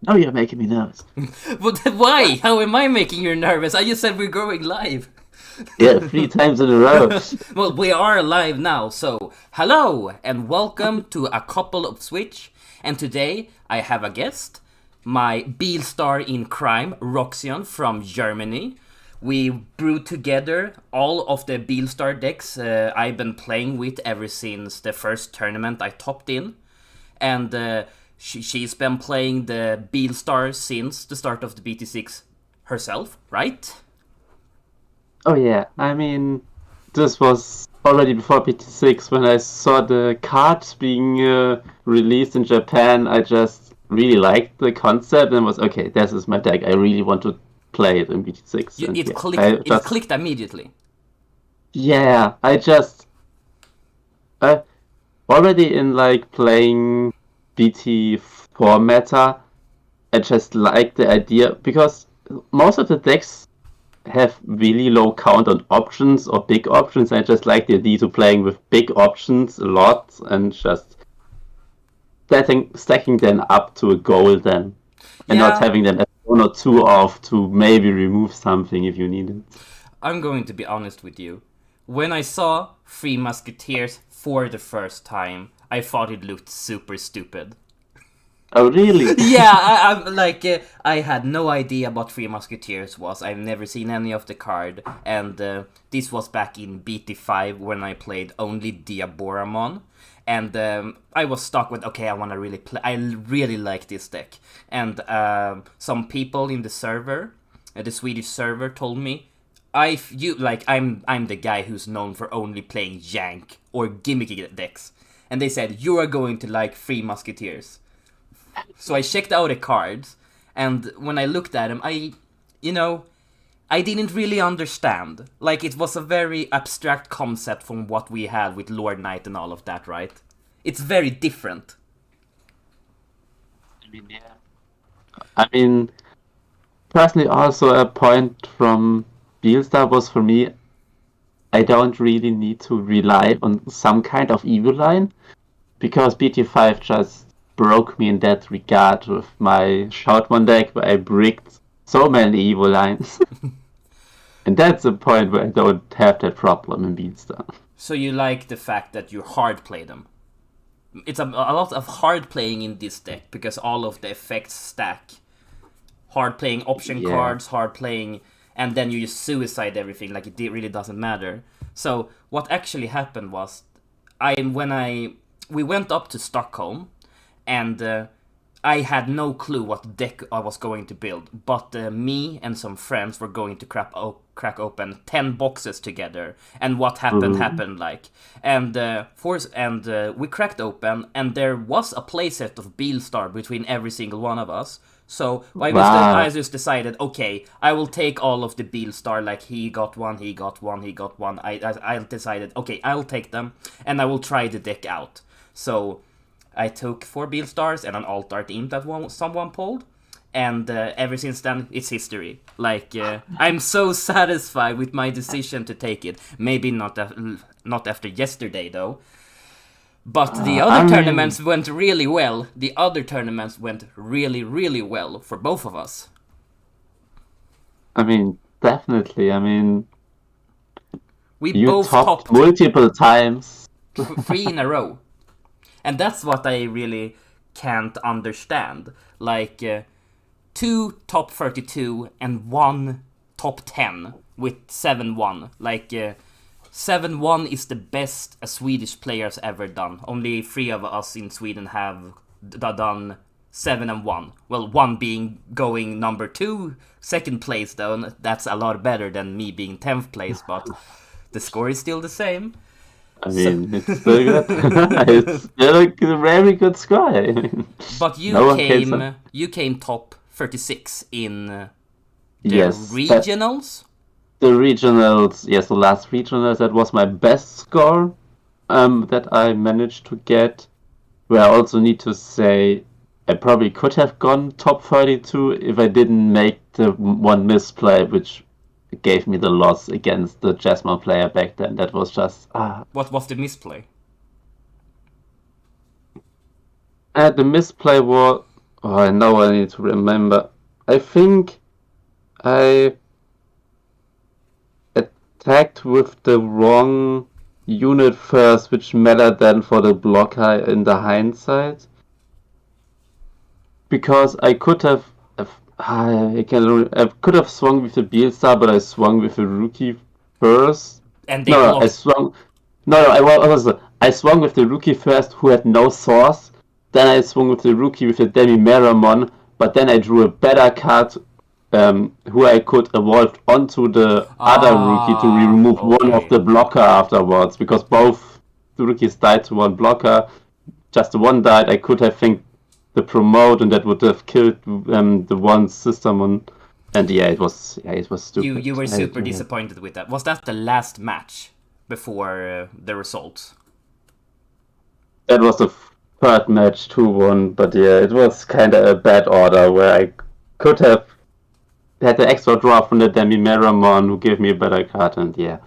Now you're making me nervous. But why? How am I making you nervous? I just said we're going live. Yeah, 3 times in a row. Well, we are live now, so hello and welcome to a couple of Switch. And today I have a guest, my Beelstar in crime, RoXion from Germany. We brewed together all of the Beelstar decks I've been playing with ever since the first tournament I topped in. And she's been playing the Beelstar since the start of the BT6 herself, right? Oh yeah, I mean, this was already before BT6 when I saw the cards being released in Japan. I just really liked the concept and was okay. This is my deck. I really want to play it in BT6, and It yeah, clicked. I It just clicked immediately. yeah, I just uh, already in like playing BT4 meta. I just like the idea because most of the decks have really low count on options or big options. I just like the idea to playing with big options a lot and just stacking them up to a goal then, and not Yeah, having them as one or two off to maybe remove something if you need it. I'm going to be honest with you. When I saw Three Musketeers for the first time, I thought it looked super stupid. Oh really? Yeah, I'm like I had no idea what Three Musketeers was. I've never seen any of the card, and this was back in BT5 when I played only Diaboramon, and I was stuck with okay, I want to really play. I really like this deck, and some people in the server, the Swedish server, told me. I'm the guy who's known for only playing jank or gimmicky decks, and they said you are going to like Three Musketeers. So I checked out the cards, and when I looked at them, you know, I didn't really understand. Like, it was a very abstract concept from what we had with Lord Knight and all of that, right? It's very different. I mean, yeah. I mean, personally, also a point from Beelstar was for me. I don't really need to rely on some kind of evil line because BT5 just broke me in that regard with my short one deck where I bricked so many evil lines. And that's the point where I don't have that problem in Beanstar. So you like the fact that you hard play them. It's a lot of hard playing in this deck because all of the effects stack. Hard playing option Yeah. cards, hard playing, and then you just suicide everything. Like it really doesn't matter. So what actually happened was, I we went up to Stockholm, and I had no clue what deck I was going to build. But me and some friends were going to crack open 10 boxes together, and what happened Ooh. happened like, and we cracked open, and there was a playset of Beelstar between every single one of us. So I Wow. just decided, okay, I will take all of the Beelstar. Like he got one, he got one, he got one. I decided, okay, I'll take them, and I will try the deck out. So I took 4 Beelstars and an alt art imp that someone pulled, and ever since then it's history. Like I'm so satisfied with my decision to take it. Maybe not after yesterday though. But the I other mean, tournaments went really well. The other tournaments went really, really well for both of us. definitely. I mean, We you both topped topped multiple times. 3 in a row. And that's what I really can't understand. Like, 2 top 32 and 1 top 10 with 7-1. Like, 7-1 is the best a Swedish player's ever done. Only 3 of us in Sweden have done 7-1. Well, one being going number 2, second place though. That's a lot better than me being 10th place, but the score is still the same. So, It's still good. It's still a very good score. but No one can say. you came top 36 in the Yes, that regionals. the regionals. Yes, the last regionals. That was my best score. That I managed to get. Where I also need to say I probably could have gone top 32 if I didn't make the one misplay, which gave me the loss against the Jasmine player back then. That was just What was the misplay? the misplay Oh, now I need to remember. I think I attacked with the wrong unit first, which mattered then for the blocker in the hindsight. Because I could have, I could have swung with the Beelstar, but I swung with the rookie first. And they No, I blocked. swung. No, I swung with the rookie first, who had no source. Then I swung with the rookie with the Demi Meramon, but then I drew a better card, who I could evolve onto the other rookie to Ah, remove one of okay. the blocker afterwards, because both the rookies died to one blocker. Just the one died. I could have think the promote, and that would have killed the one system on. And yeah, it was stupid. You were I super do. disappointed with that. Was that the last match before the results? That was the third match, 2-1, but yeah, it was kind of a bad order where I could have had the extra draw from the Demi Meramon who gave me a better card, and yeah.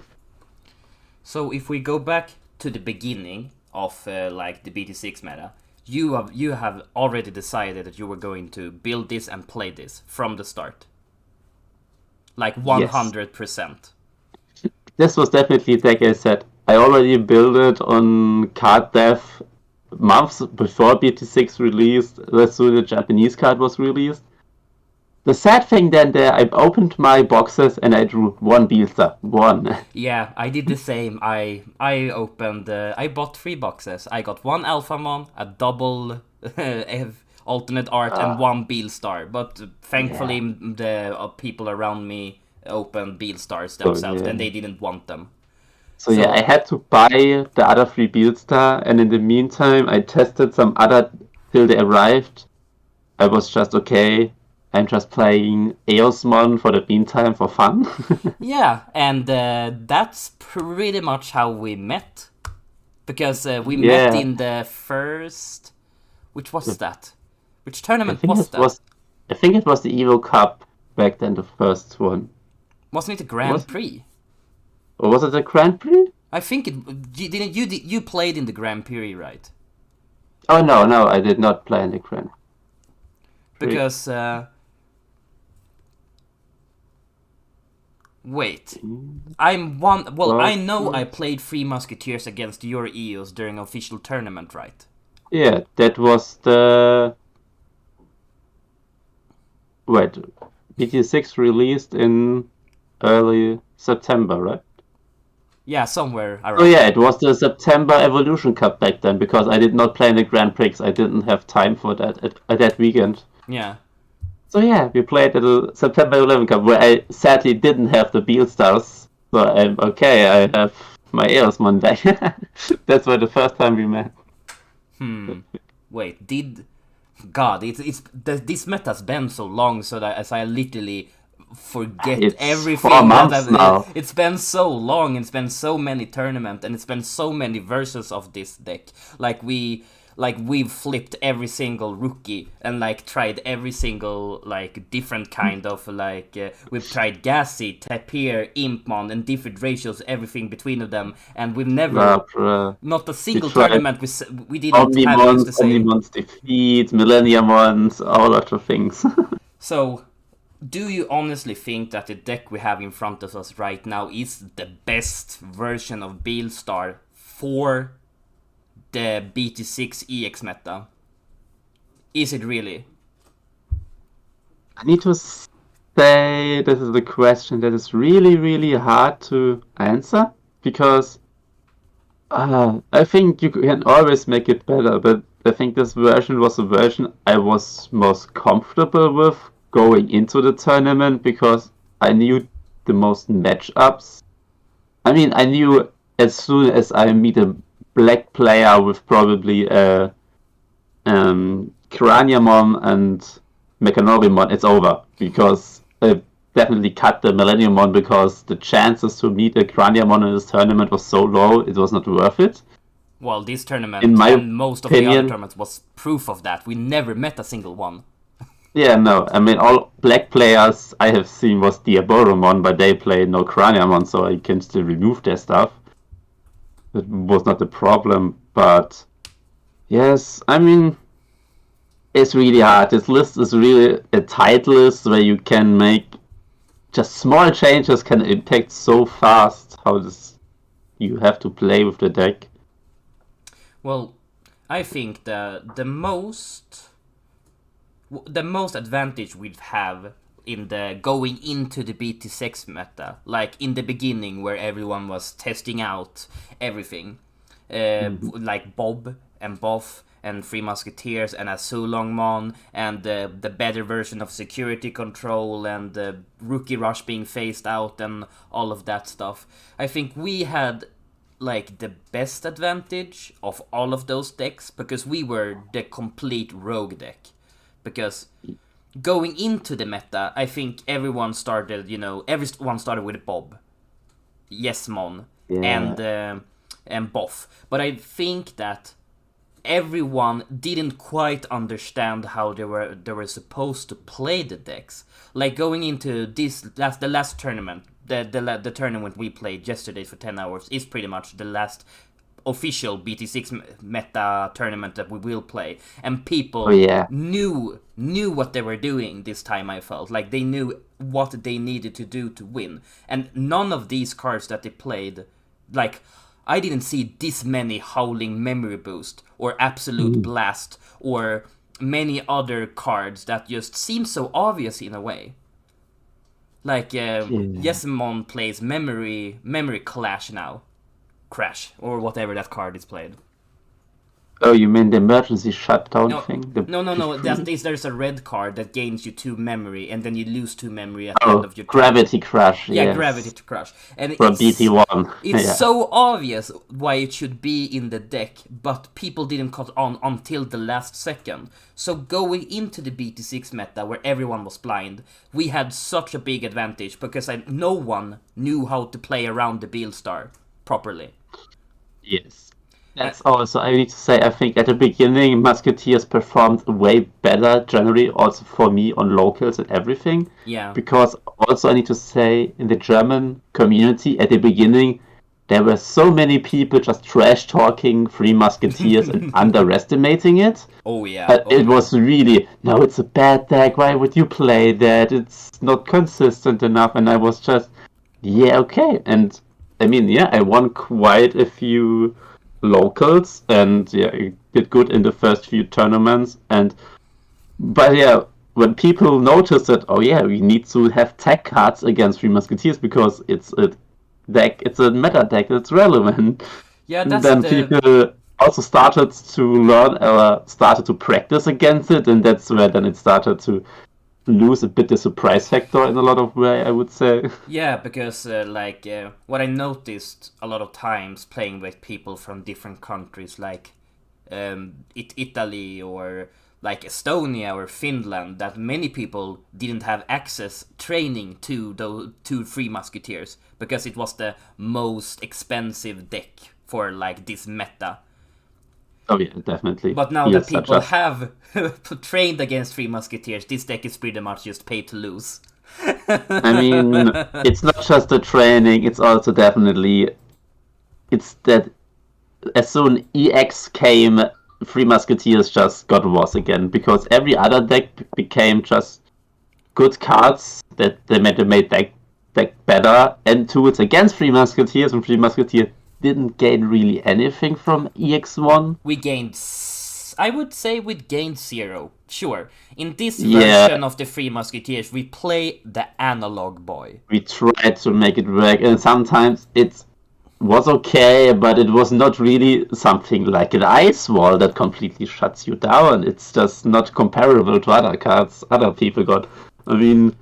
So if we go back to the beginning of like the BT6 meta, you have already decided that you were going to build this and play this from the start, like Yes. 100%. This was definitely, like I said, I already built it on card dev months before BT6 released, as soon as the Japanese card was released. The sad thing then there, I opened my boxes and I drew one Beelstar. One. Yeah, I did the same. I opened. I bought 3 boxes. I got one Alphamon, a double alternate art, and one Beelstar. But thankfully, Yeah. the people around me opened Beelstars So themselves, yeah. and they didn't want them. So yeah, I So had to buy the other 3 Beelstar, and in the meantime, I tested some other till they arrived. I was just okay. I'm just playing Eosmon for the meantime for fun. yeah, and that's pretty much how we met, because we met Yeah, in the first. Which was the- that? Which I tournament think was it that? was. I think it was the Evo Cup back then, the first one. Wasn't it a Was Grand Prix? or was it the Grand Prix? I think it. You played in the Grand Prix, right? Oh no, no, I did not play in the Grand Prix. Because wait, I'm one. Well, I know I played Three Musketeers against your EOS during official tournament, right? Yeah, that was the wait. BT6 released in early September, right? Yeah, somewhere Oh around yeah, there. it was the September Evolution Cup back then because I did not play in the Grand Prix. I didn't have time for that at that weekend. Yeah. So yeah, we played at the September 11 Cup where I sadly didn't have the Beelstars. So I'm okay. I have my Eosmon back. That's why the first time we met. Wait, did God? This meta's been so long, so that as I literally forget It's everything that 4 months now. it's been so long. It's been so many tournaments, and it's been so many versions of this deck. We've flipped every single rookie and like tried every single like different kind of we've tried Gassy, Tapir, Impmon, and different ratios, everything between of them, and we've never, Labra. not a We single tried tournament we didn't have used the same. Omnimons Defeat, Millenniumons, all lots of things. So, do you honestly think that the deck we have in front of us right now is the best version of Beelstar for the BT6 EX meta? Is it really? I need to say this is a question that is really, really hard to answer because I think you can always make it better, but I think this version was the version I was most comfortable with going into the tournament because I knew the most matchups. I mean, I knew as soon as I meet a black player with probably a Craniamon and Mechanorimon, it's over because I definitely cut the Millenniumon because the chances to meet a Craniamon in this tournament was so low, it was not worth it. Well, this In tournament my and most of the other opinion, tournaments was proof of that. We never met a single one. yeah, no. I mean, all black players I have seen was Diaboromon, but they played no Craniamon, so I can still remove their stuff. That was not the problem, but yes, I mean, It's really hard. This list is really a tight list where you can make just small changes can impact so fast how this you have to play with the deck. Well, I think the most advantage we'd have in the going into the BT6 meta, like in the beginning where everyone was testing out everything, like Bob and Boff and Three Musketeers and Azulongmon and the better version of security control and the rookie rush being phased out and all of that stuff. I think we had like the best advantage of all of those decks because we were the complete rogue deck. Because going into the meta, I think everyone started with Bob, Yesmon, Yeah. and Boff. But I think that everyone didn't quite understand how they were supposed to play the decks. Like going into the last tournament, the tournament we played yesterday for 10 hours is pretty much the last official BT6 meta tournament that we will play, and people knew what they were doing this time. I felt like they knew what they needed to do to win, and none of these cards that they played, like I didn't see this many Howling Memory Boost or Absolute Blast or many other cards that just seem so obvious in a way. Like Yesemon plays Memory Clash now. Crash, or whatever that card is played. Oh, you mean the emergency shutdown thing? No. There's a red card that gains you 2 memory, and then you lose 2 memory at the end of your turn. Gravity Crush. Yeah, yes. Gravity Crush. And from BT1. It's so obvious why it should be in the deck, but people didn't caught on until the last second. So going into the BT6 meta, where everyone was blind, we had such a big advantage because no one knew how to play around the Beelstar properly. Yes. That's also, I need to say, I think at the beginning, Musketeers performed way better, generally, also for me, on locals and everything. Yeah. Because also, I need to say, in the German community, at the beginning, there were so many people just trash-talking Three Musketeers and underestimating it. Oh, yeah. But it was really, no, it's a bad deck, why would you play that? It's not consistent enough. And I was just, yeah, okay. And, I mean, yeah, I won quite a few locals, and yeah, it did good in the first few tournaments. But yeah, when people noticed that, oh yeah, we need to have tech cards against Three Musketeers because it's a meta deck that's relevant. Yeah, that's then people also started to learn or started to practice against it, and that's where then it started to lose a bit the surprise factor in a lot of way, I would say. Yeah, because what I noticed a lot of times playing with people from different countries, like Italy or like Estonia or Finland, that many people didn't have access training to Three Musketeers because it was the most expensive deck for like this meta. Oh yeah, definitely. But now that people have trained against Three Musketeers, this deck is pretty much just pay to lose. I mean, it's not just the training, it's also definitely... It's that as soon EX came, Three Musketeers just got worse again, because every other deck became just good cards that they made the deck better, and tools against Three Musketeers, and Three Musketeers didn't gain really anything from EX1. We gained, I would say we gained 0. Sure. In this version of the Three Musketeers, we play the analog boy. We tried to make it work, and sometimes it was okay, but it was not really something like an ice wall that completely shuts you down. It's just not comparable to other cards other people got. I mean,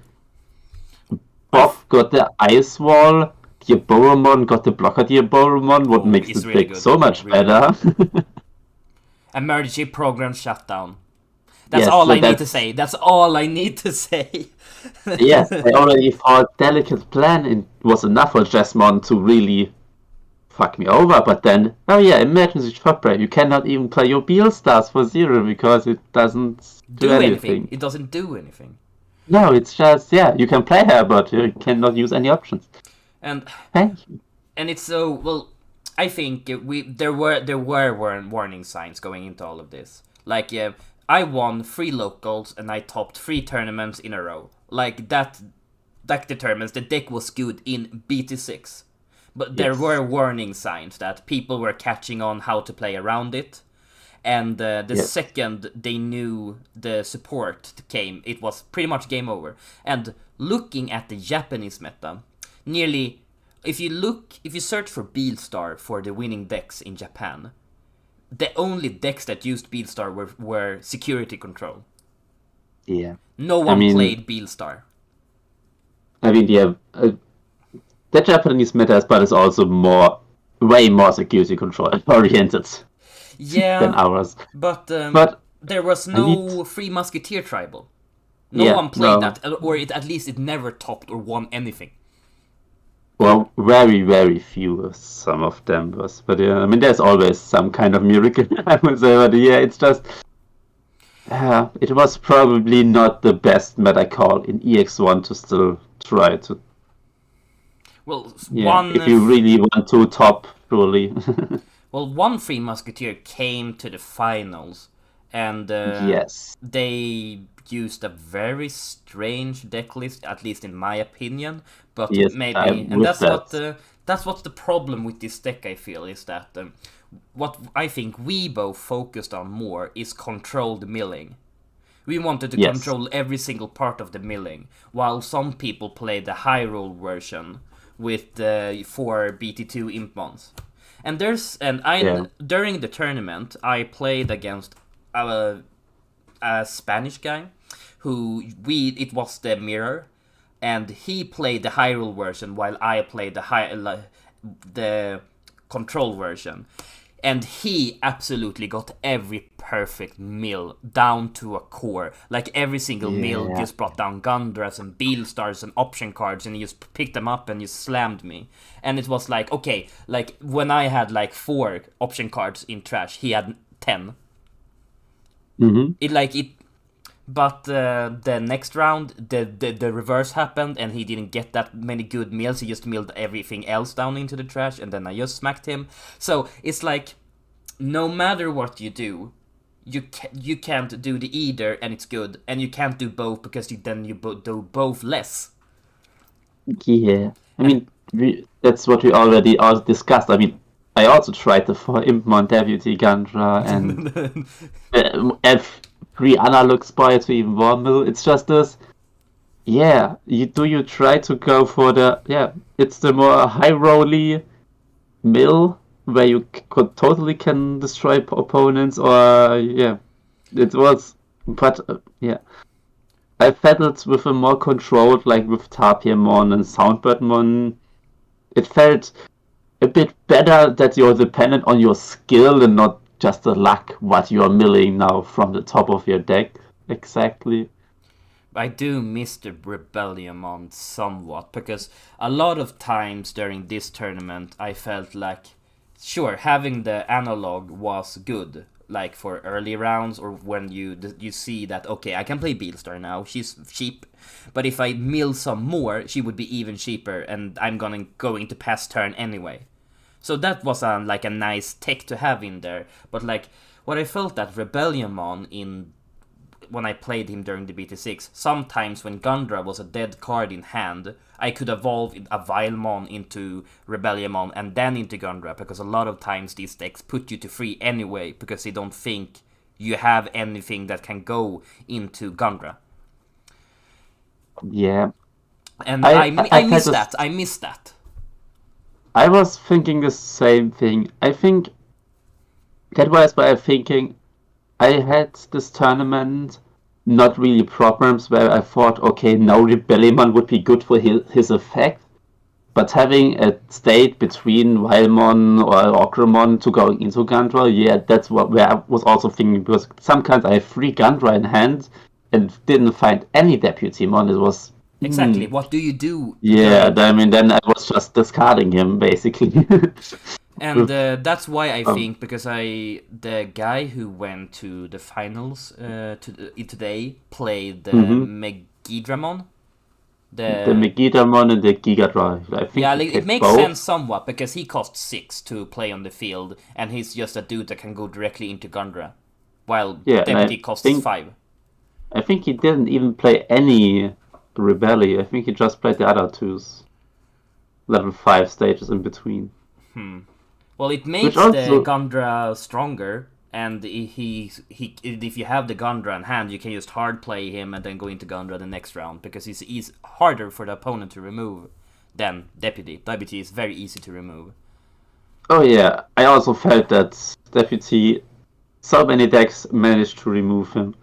Bob got the ice wall. Diaboromon got the blocker Diaboromon, what makes the deck so much better. Emergency program shutdown. That's all I need to say. That's all I need to say. Yes, I already thought Delicate Plan it was enough for Jesmon to really fuck me over, but then, oh yeah, emergency shock break. You cannot even play your Beelstars for 0 because it doesn't do anything. It doesn't do anything. No, it's just, yeah, you can play her, but you cannot use any options. And thank you. And it's so well. I think there were warning signs going into all of this. Like I won 3 locals and I topped 3 tournaments in a row. Like that determines the deck was good in BT6. But there Yes. were warning signs that people were catching on how to play around it. And the Yes. second they knew the support came, it was pretty much game over. And looking at the Japanese meta, nearly, if you search for Beelstar for the winning decks in Japan, the only decks that used Beelstar were security control. Yeah. No I one mean, played Beelstar. yeah. The Japanese meta is, but it's also way more security control oriented than Yeah, ours. but But there was I need, no Free Musketeer tribal. No yeah, one played no. that, or at least it never topped or won anything. Well, very, very few of some of them was. But yeah, I mean, there's always some kind of miracle, I would say. But yeah, it's just, it was probably not the best meta call in EX1 to still try to, Well, yeah, if you really want to top, truly. one Free Musketeer came to the finals, and Yes. they used a very strange deck list, at least in my opinion. But Yes, maybe, I'm and with that. that's what's the problem with this deck. I feel is that what I think we both focused on more is controlled milling. We wanted to Yes. control every single part of the milling, while some people played the high roll version with the 4 BT2 imp mons. Yeah. During the tournament I played against a Spanish guy who it was the mirror, and he played the high roll version while I played the control version. And he absolutely got every perfect mill down to a core. Like every single mill Yeah. just brought down Gundras and Beelstars and option cards, and he just picked them up and just slammed me. And it was like, okay, like when I had like 4 option cards in trash, he had 10. Mm-hmm. But the next round, the reverse happened, and he didn't get that many good meals. He just milled everything else down into the trash, and then I just smacked him. So it's like, no matter what you do, you can't do the either, and it's good, and you can't do both because you do both less. Yeah. I And mean, that's what we already also discussed. I mean, I also tried the 4 Impmon Deputy Gandra and F3 analog spy to even Wormmill. It's just this. Yeah, you try to go for it's the more high rolly mill where you totally can destroy opponents, or yeah, it was, but yeah, I felt with a more controlled, like with Tapiamon and Soundbirdmon, it felt a bit better that you're dependent on your skill and not just the luck what you're milling now from the top of your deck. Exactly. I do miss the Rebellion somewhat, because a lot of times during this tournament I felt like, sure, having the analog was good, like for early rounds, or when you see that, okay, I can play Beelstar now, she's cheap, but if I mill some more, she would be even cheaper, and I'm going to pass turn anyway. So that was like a nice tech to have in there. But like what I felt that Rebellion in when I played him during the BT6, sometimes when Gundra was a dead card in hand, I could evolve a Vilemon into Rebellion and then into Gundra, because a lot of times these decks put you to free anyway, because they don't think you have anything that can go into Gundra. Yeah, And I I miss felt that. this. I miss that. I was thinking the same thing. I think that was why I'm thinking I had this tournament not really problems where I thought, okay, now Rebellion would be good for his effect, but having a state between Wildmon or Ocremon to go into Gandra, yeah, that's where I was also thinking, because sometimes I have 3 Gandra in hand and didn't find any Deputymon. It was, Exactly. What do you do yeah, during I that? mean, then I was just discarding him, basically. And With, that's why I um, think, because the guy who went to the finals today played the mhm. Megidramon. The The Megitamon and the Giga Drive. I think Yeah, he like, it played makes both. sense somewhat, because he costs 6 to play on the field, and he's just a dude that can go directly into Gundra. while Yeah, and Deputy costs 5. I think he didn't even play any Rebelli. I think he just played the other twos, level 5 stages in between. Well, it Which makes the also, Gundra stronger, and if you have the Gundra in hand, you can just hard play him and then go into Gundra the next round, because he's harder for the opponent to remove than Deputy. Deputy is very easy to remove. oh yeah, I also felt that Deputy, so many decks managed to remove him.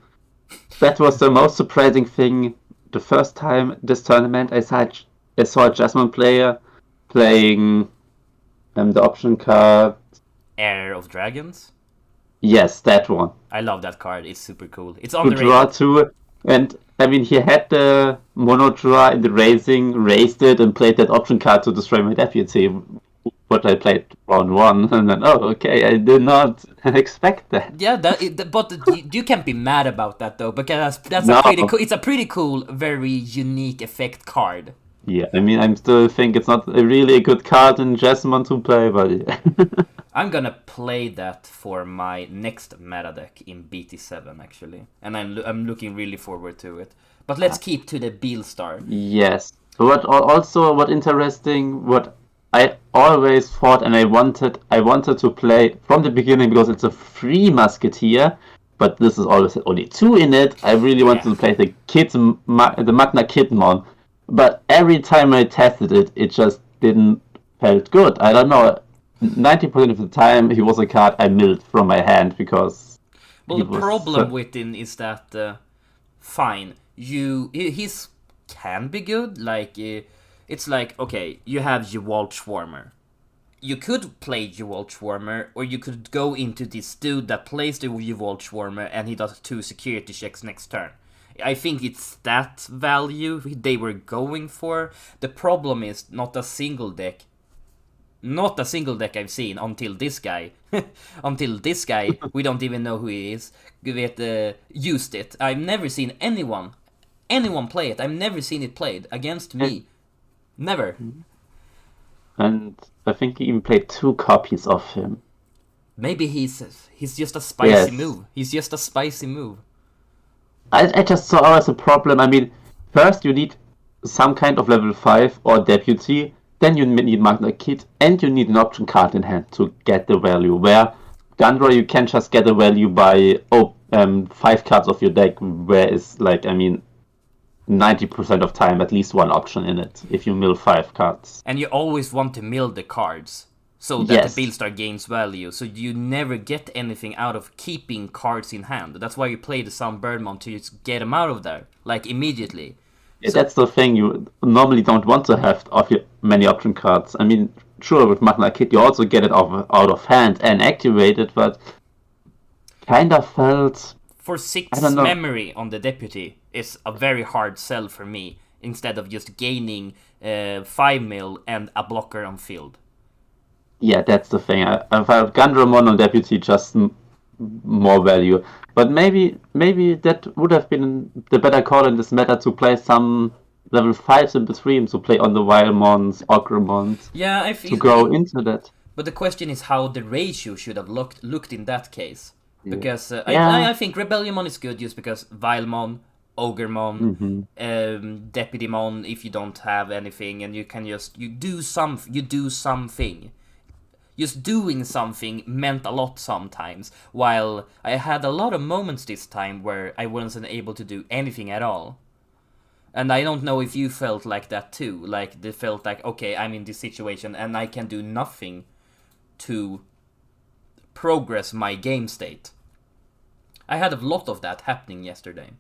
That was the most surprising thing. The first time this tournament, I saw a Jasmine player playing the option card. Heir of Dragons. Yes, that one. I love that card. It's super cool. It's To draw underrated. two, and I mean he had the mono draw in the raising, raised it, and played that option card to destroy my deputy. What I played round 1, and then okay, I did not expect that. Yeah, but you can't be mad about that though, because that's No. a pretty cool. It's a pretty cool, very unique effect card. Yeah, I mean I still think it's not a really good card in Jasmine to play, but yeah. I'm gonna play that for my next meta deck in BT7 actually, and I'm looking really forward to it. But let's keep to the Beelstar. Yes. What interesting, what I always thought and I wanted to play from the beginning because it's a free musketeer, but this is always only 2 in it. I really wanted to play the Magna Kidmon, but every time I tested it, it just didn't felt good. I don't know. 90% of the time, he was a card I milled from my hand because. Well, the problem with him is that fine, he's can be good. Like it's like, okay, you have Ewald Schwarmer. You could play Ewald Schwarmer, or you could go into this dude that plays the Ewald Schwarmer and he does 2 security checks next turn. I think it's that value they were going for. The problem is not a single deck I've seen until this guy. Until this guy, we don't even know who he is. Used it. I've never seen anyone play it. I've never seen it played against me. Never. And I think he even played 2 copies of him. Maybe he's just a spicy move. He's just a spicy move. I just saw as a problem. I mean, first you need some kind of level 5 or deputy, then you need Magna Kid, and you need an option card in hand to get the value. Where Gundra, you can just get the value by 5 cards of your deck, where is like, I mean, 90% of time at least one option in it if you mill 5 cards. And you always want to mill the cards so that the Beelstar gains value. So you never get anything out of keeping cards in hand. That's why you play the Sun Birdmon to just get them out of there, like immediately. Yeah, that's the thing, you normally don't want to have many option cards. I mean, sure, with Magna Kid you also get it out of hand and activate it, but kind of felt... For 6 memory on the deputy is a very hard sell for me, instead of just gaining 5 mil and a blocker on field. Yeah, that's the thing. I felt Gundramon on deputy just more value. But maybe that would have been the better call in this meta, to play some level 5s in between, to play on the Wildmons, Ogremons. Yeah, I feel to go into that. But the question is how the ratio should have looked in that case. Because Yeah. I think Rebellionmon is good just because Vilemon, Ogremon, Deputymon, if you don't have anything, and you can you do something. Just doing something meant a lot sometimes, while I had a lot of moments this time where I wasn't able to do anything at all. And I don't know if you felt like that too, like they felt like, okay, I'm in this situation and I can do nothing to progress my game state. I had a lot of that happening yesterday.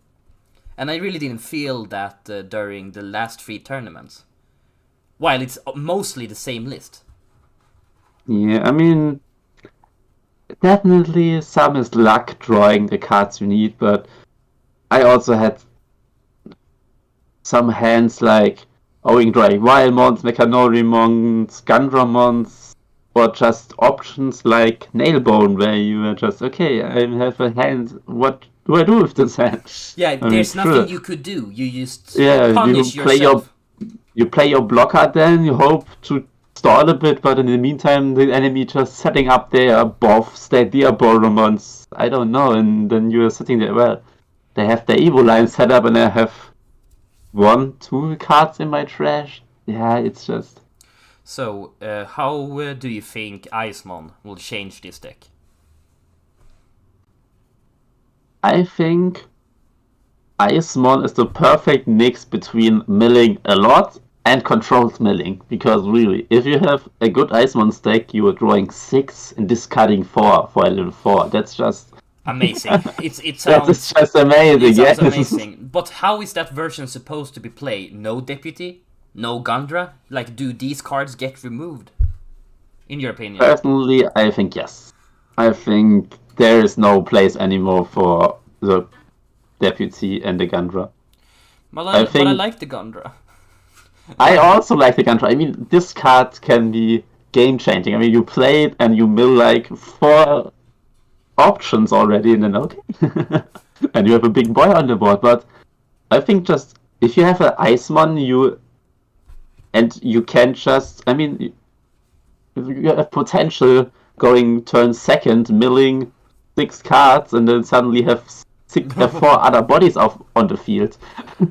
And I really didn't feel that during the last 3 tournaments. While it's mostly the same list. Yeah, I mean, definitely some is luck drawing the cards you need, but I also had some hands like owing drawing Wildmons, Mechanorimons, Gundramons, or just options like Nailbone, where you are just, okay, I have a hand, what do I do with this hand? Yeah, there's nothing you could do. You just Yeah, punish you play yourself. You play your blocker, then you hope to stall a bit, but in the meantime, the enemy just setting up their buff, stack Diaboromons, I don't know, and then you're sitting there, well, they have their Evo line set up and I have 1, 2 cards in my trash. Yeah, it's just... So, how do you think Icemon will change this deck? I think Icemon is the perfect mix between milling a lot and controlled milling. Because really, if you have a good Icemon stack, you are drawing 6 and discarding 4 for a little 4. That's just... Amazing. It That sounds... is just amazing, It sounds yes. amazing. But how is that version supposed to be played? No Deputy? No Gundra? Like, do these cards get removed? In your opinion? Personally, I think yes. I think there is no place anymore for the Deputy and the Gundra. But I I think- like the Gundra. I also like the Gundra. I mean, this card can be game-changing. I mean, you play it and you mill like 4 options already, and then okay. And you have a big boy on the board. But I think just, if you have an Icemon, you can just... I mean, you have potential going turn second, milling 6 cards, and then suddenly have 4 other bodies on the field.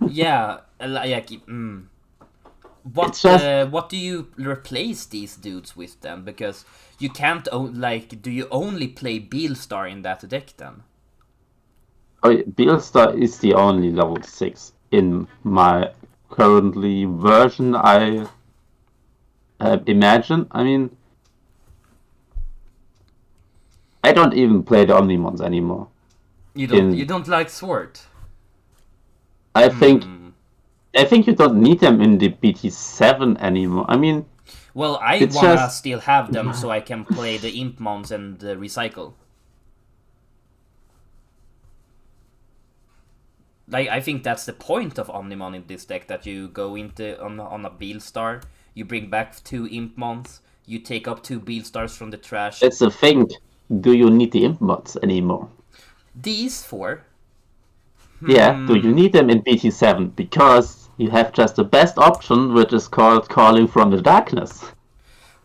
Yeah, like... It's just- What do you replace these dudes with then? Because you can't, do you only play Beelstar in that deck then? Oh, Beelstar is the only level 6 in my currently version. I imagine. I mean, I don't even play the Omnimons anymore. You don't like Sword? I think you don't need them in the BT7 anymore. I mean, Well, I It's wanna just- still have them so I can play the Impmons and recycle. Like, I think that's the point of Omnimon in this deck, that you go into on a Beelstar, you bring back 2 Impmons, you take up 2 Beelstars from the trash. that's the thing. Do you need the Imp mods anymore? These 4, Yeah, do you need them in BT7? Because you have just the best option, which is called Calling from the Darkness.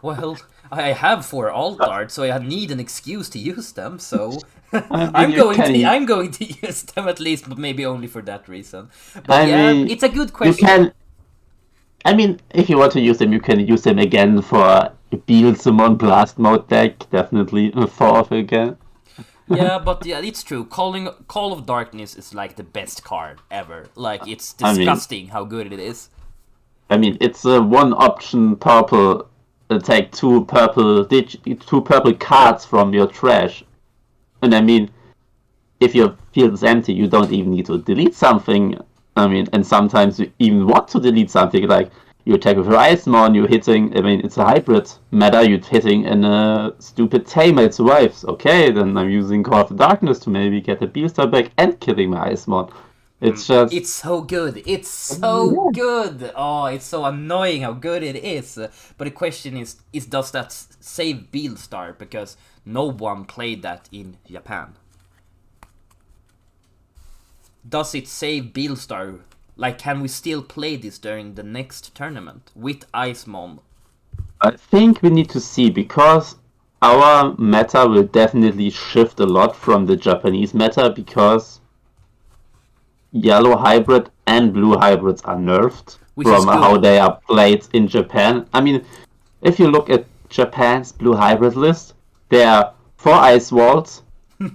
well, I have 4 alt art, so I need an excuse to use them, so mean, I'm you going to use them at least, but maybe only for that reason. But I yeah, mean, it's a good You question. can... I mean, if you want to use them, you can use them again for a Beelzemon Blast Mode deck. Definitely a 4th again. Yeah, but yeah, it's true. Call of Darkness is like the best card ever. Like, it's I mean- disgusting how good it is. I mean, it's a 1 option purple take 2 purple cards from your trash. And I mean, if your field is empty, you don't even need to delete something. I mean, and sometimes you even want to delete something, like you attack with your Icemon, you're hitting, I mean, it's a hybrid meta, you're hitting in a stupid Tamer, it survives. Okay, then I'm using Call of the Darkness to maybe get a Beelstar back and killing my Icemon. It's just... It's so good. It's so good. Oh, it's so annoying how good it is. But the question is does that save Beelstar? Because no one played that in Japan. Does it save Beelstar? Like, can we still play this during the next tournament with Icemon? I think we need to see, because our meta will definitely shift a lot from the Japanese meta, because yellow hybrid and blue hybrids are nerfed Which is from good. how they are played in Japan. I mean, if you look at Japan's blue hybrid list, there are 4 Ice Walls, 4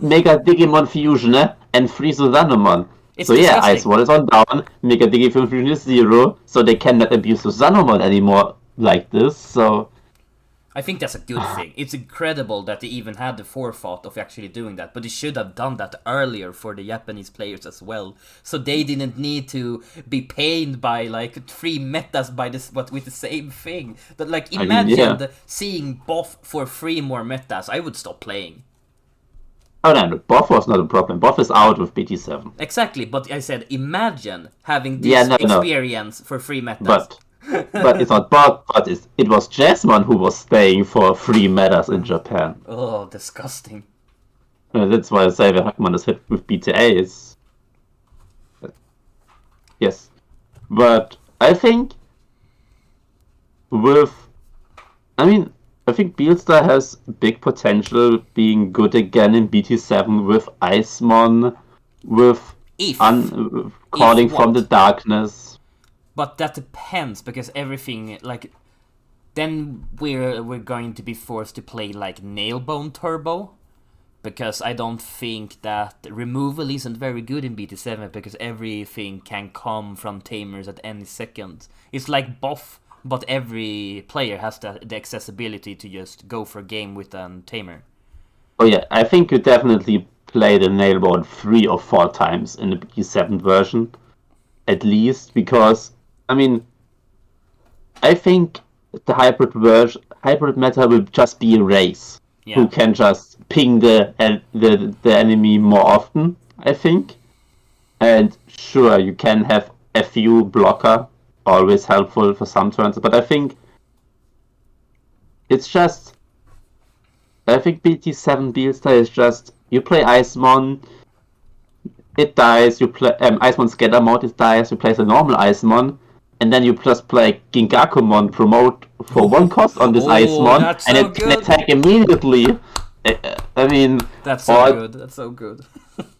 Mega Digimon Fusion, and 3 Susanomon. It's So yeah, disgusting. Ice Wall is on down, Mega Digimon Fusion is 0, so they cannot abuse Susanomon anymore like this, so... I think that's a good thing. It's incredible that they even had the forethought of actually doing that, but they should have done that earlier for the Japanese players as well, so they didn't need to be pained by like 3 metas by this, but with the same thing. But like, mean, imagine yeah. seeing buff for 3 more metas. I would stop playing. Oh no, buff was not a problem. Buff is out with BT7. Exactly, but I said imagine having this Yeah, no. experience for 3 metas. But it's not buff, but it was Jasmine who was staying for 3 metas in Japan. Oh, disgusting. That's why I say the Hackman is hit with BTA is... Yes. But I think with, I mean, I think Beelstar has big potential being good again in BT7 with Icemon, with If calling from the what? darkness. But that depends because everything like then we're going to be forced to play like Nailbone Turbo because I don't think that removal isn't very good in BT7 because everything can come from tamers at any second. It's like buff, but every player has the accessibility to just go for a game with a tamer. Oh yeah, I think you definitely play the Nailboard 3 or 4 times in the BT7 version, at least, because, I mean, I think the hybrid meta will just be a race. Who Yeah. can just ping the enemy more often, I think. And sure, you can have a few blocker, always helpful for some turns, but I think it's just I think BT7 Beelstar is just you play Icemon, it dies, you play Icemon scatter mode, it dies, you play the normal Icemon, and then you just play Gingakumon promote for 1 cost on this Oh, Icemon, that's and so it can good. attack immediately. I mean, That's so or good. That's so good.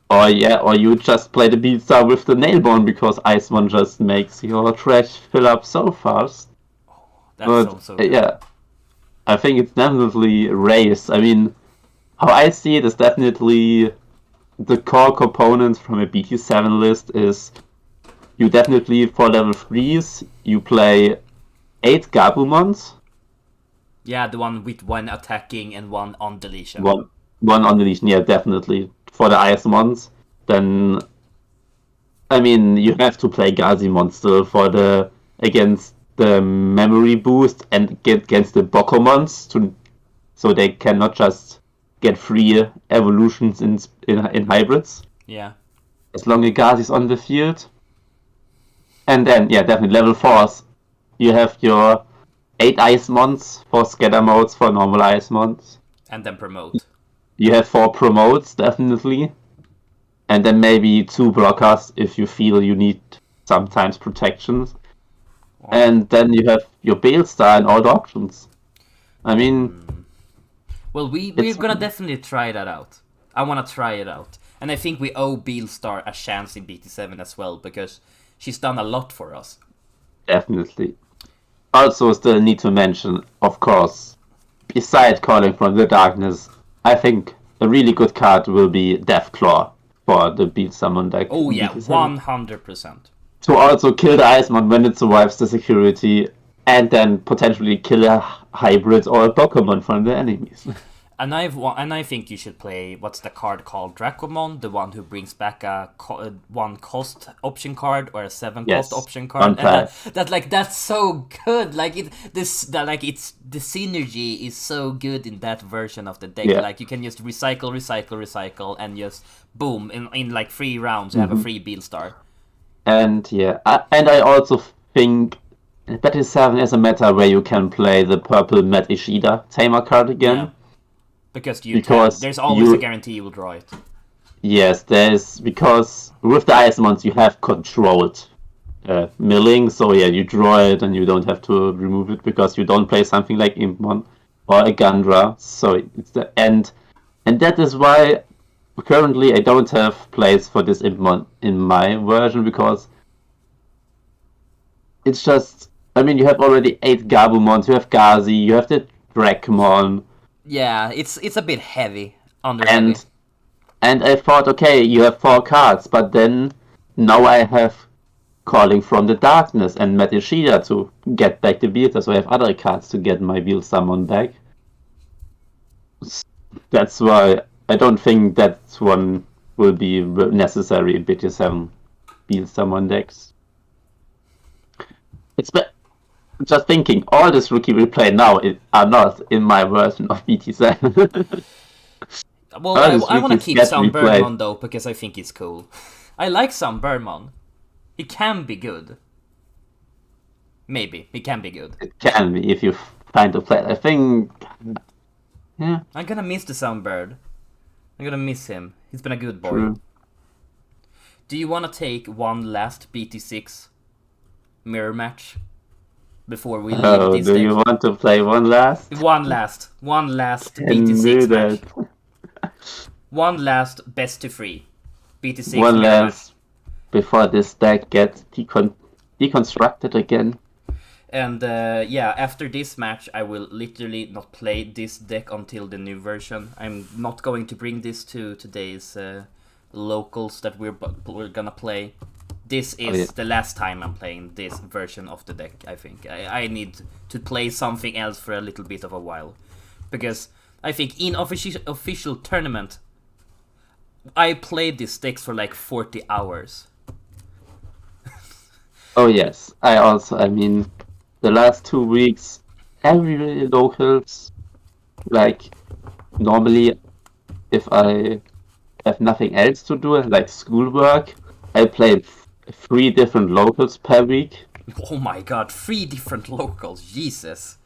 or you just play the Beatstar with the Nailbone because Icemon just makes your trash fill up so fast. That's But so good. yeah, I think it's definitely race. I mean, how I see it is definitely the core components from a BT7 list is you definitely for level 3s you play 8 Gabumons, Yeah, the one with one attacking and one on deletion. one on deletion, yeah, definitely. For the Icemons, then I mean you have to play Gazimon still for the against the memory boost and get against the Bokomons to so they cannot just get free evolutions in hybrids Yeah. as long as Gazi is on the field. And then, yeah, definitely level 4s. You have your 8 ice mons for scatter modes for normal ice mons. And then promote. You have 4 promotes, definitely. And then maybe 2 blockers if you feel you need sometimes protections. Wow. And then you have your Beelstar and all the options. I mean, Well, we're it's gonna definitely try that out. I wanna try it out. And I think we owe Beelstar a chance in BT7 as well because she's done a lot for us. definitely. Also, still need to mention, of course, beside calling from the darkness, I think a really good card will be Deathclaw for the Beat Summon deck Oh in yeah, BT7. 100%. To also kill the Iceman when it survives the security, and then potentially kill a hybrid or a Pokemon from the enemies. And I think you should play what's the card called Dracomon, the one who brings back a 1 cost option card or a 7 cost Yes, option card, don't and play. that's so good. Like it's the synergy is so good in that version of the deck. Yeah. Like you can just recycle, and just boom in like 3 rounds you have a free Beelstar. And yeah, and I also think BT7 is a meta where you can play the purple Met Ishida Tamer card Yeah, again. because you can. Because There's always a you guarantee you will draw it. yes, there's because with the ice mons you have controlled milling, so yeah, you draw it and you don't have to remove it because you don't play something like Impmon or a Gandra. So it's the end, and that is why currently I don't have plays for this Impmon in my version because it's just I mean you have already 8 Gabumons, you have Gazi, you have the Dracmon, Yeah, it's a bit heavy, under heavy. and And I thought, okay, you have 4 cards, but then now I have Calling from the Darkness and Met Ishida to get back the Beelstar, so I have other cards to get my Beelstar summon back. That's why I don't think that one will be necessary in BT7 Beelstar summon decks. It's just thinking, all this rookie we play now are not in my version of BT7. Well, All these I want to rookies keep get some replayed. Birdmon though because I think it's cool. I like some Birdmon. He can be good. Maybe he can be good. It can be if you find a play. I think, yeah, I'm gonna miss the Soundbird. I'm gonna miss him. He's been a good boy. true. Do you want to take one last BT6 mirror match? before we leave Oh, this do deck. you want to play one last? One last Can do BT6 match. that. One last best to free BT6 One mirror match. last before this deck gets deconstructed again. And yeah, after this match, I will literally not play this deck until the new version. I'm not going to bring this to today's locals that we're gonna play. This is the last time I'm playing this version of the deck, I think. I need to play something else for a little bit of a while. Because I think in official tournament, I played this deck for like 40 hours. Oh yes, I mean, the last 2 weeks, every locals, like, normally, if I have nothing else to do, like schoolwork, I play 3 different locals per week. Oh my god, 3 different locals, Jesus.